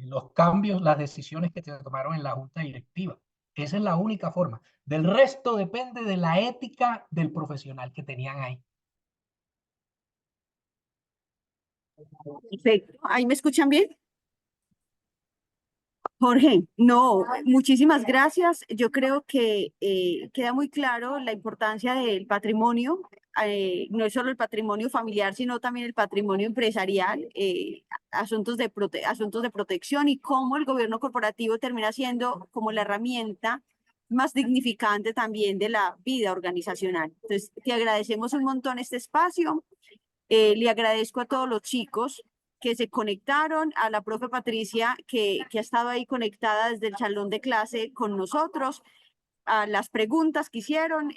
los cambios, las decisiones que se tomaron en la Junta Directiva. Esa es la única forma. Del resto depende de la ética del profesional que tenían ahí. Perfecto. ¿Ahí me escuchan bien? Jorge, no, muchísimas gracias. Yo creo que queda muy claro la importancia del patrimonio, no es solo el patrimonio familiar, sino también el patrimonio empresarial, asuntos de protección y cómo el gobierno corporativo termina siendo como la herramienta más dignificante también de la vida organizacional. Entonces, te agradecemos un montón este espacio. Le agradezco a todos los chicos que se conectaron, a la profe Patricia que ha estado ahí conectada desde el salón de clase con nosotros, a las preguntas que hicieron.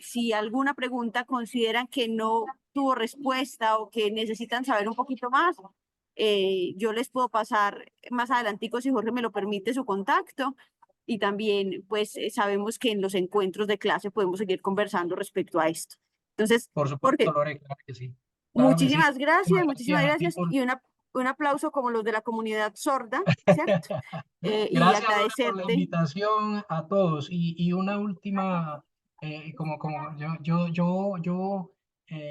Si alguna pregunta consideran que no tuvo respuesta o que necesitan saber un poquito más, yo les puedo pasar más adelantico, si Jorge me lo permite, su contacto. Y también, pues, sabemos que en los encuentros de clase podemos seguir conversando respecto a esto. Entonces, Por supuesto, Jorge, Lore, claro que sí. Claro que sí. muchísimas Gracias a ti gracias por... y un aplauso como los de la comunidad sorda, ¿cierto? Y Gracias, Lore, por la agradecerte. invitación a todos. Y una última, como yo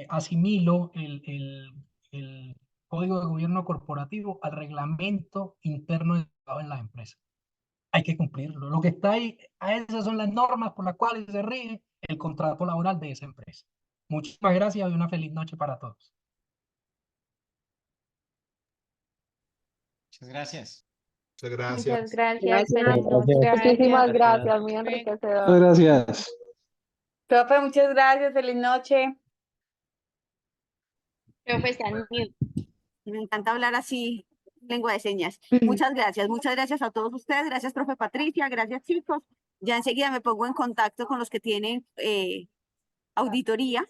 asimilo el Código de Gobierno Corporativo al reglamento interno de trabajo en las empresas. Hay que cumplirlo. Lo que está ahí, a esas son las normas por las cuales se rige el contrato laboral de esa empresa. Muchísimas gracias y una feliz noche para todos. Muchas gracias. Muchas Muchas gracias. gracias, feliz Muchas noche. gracias. Muchísimas Gracias. gracias, muy Muchas enriquecedor. gracias. Profe, muchas gracias, feliz noche. Profe, está en mute. Me encanta hablar así, lengua de señas. Muchas gracias a todos ustedes. Gracias, profe Patricia. Gracias, chicos. Ya enseguida me pongo en contacto con los que tienen auditoría.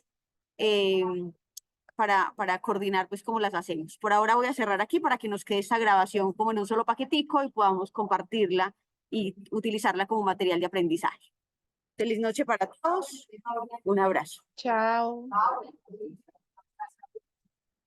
para coordinar pues cómo las hacemos. Por ahora voy a cerrar aquí para que nos quede esta grabación como en un solo paquetico y podamos compartirla y utilizarla como material de aprendizaje. Feliz noche para todos. Un abrazo. Chao.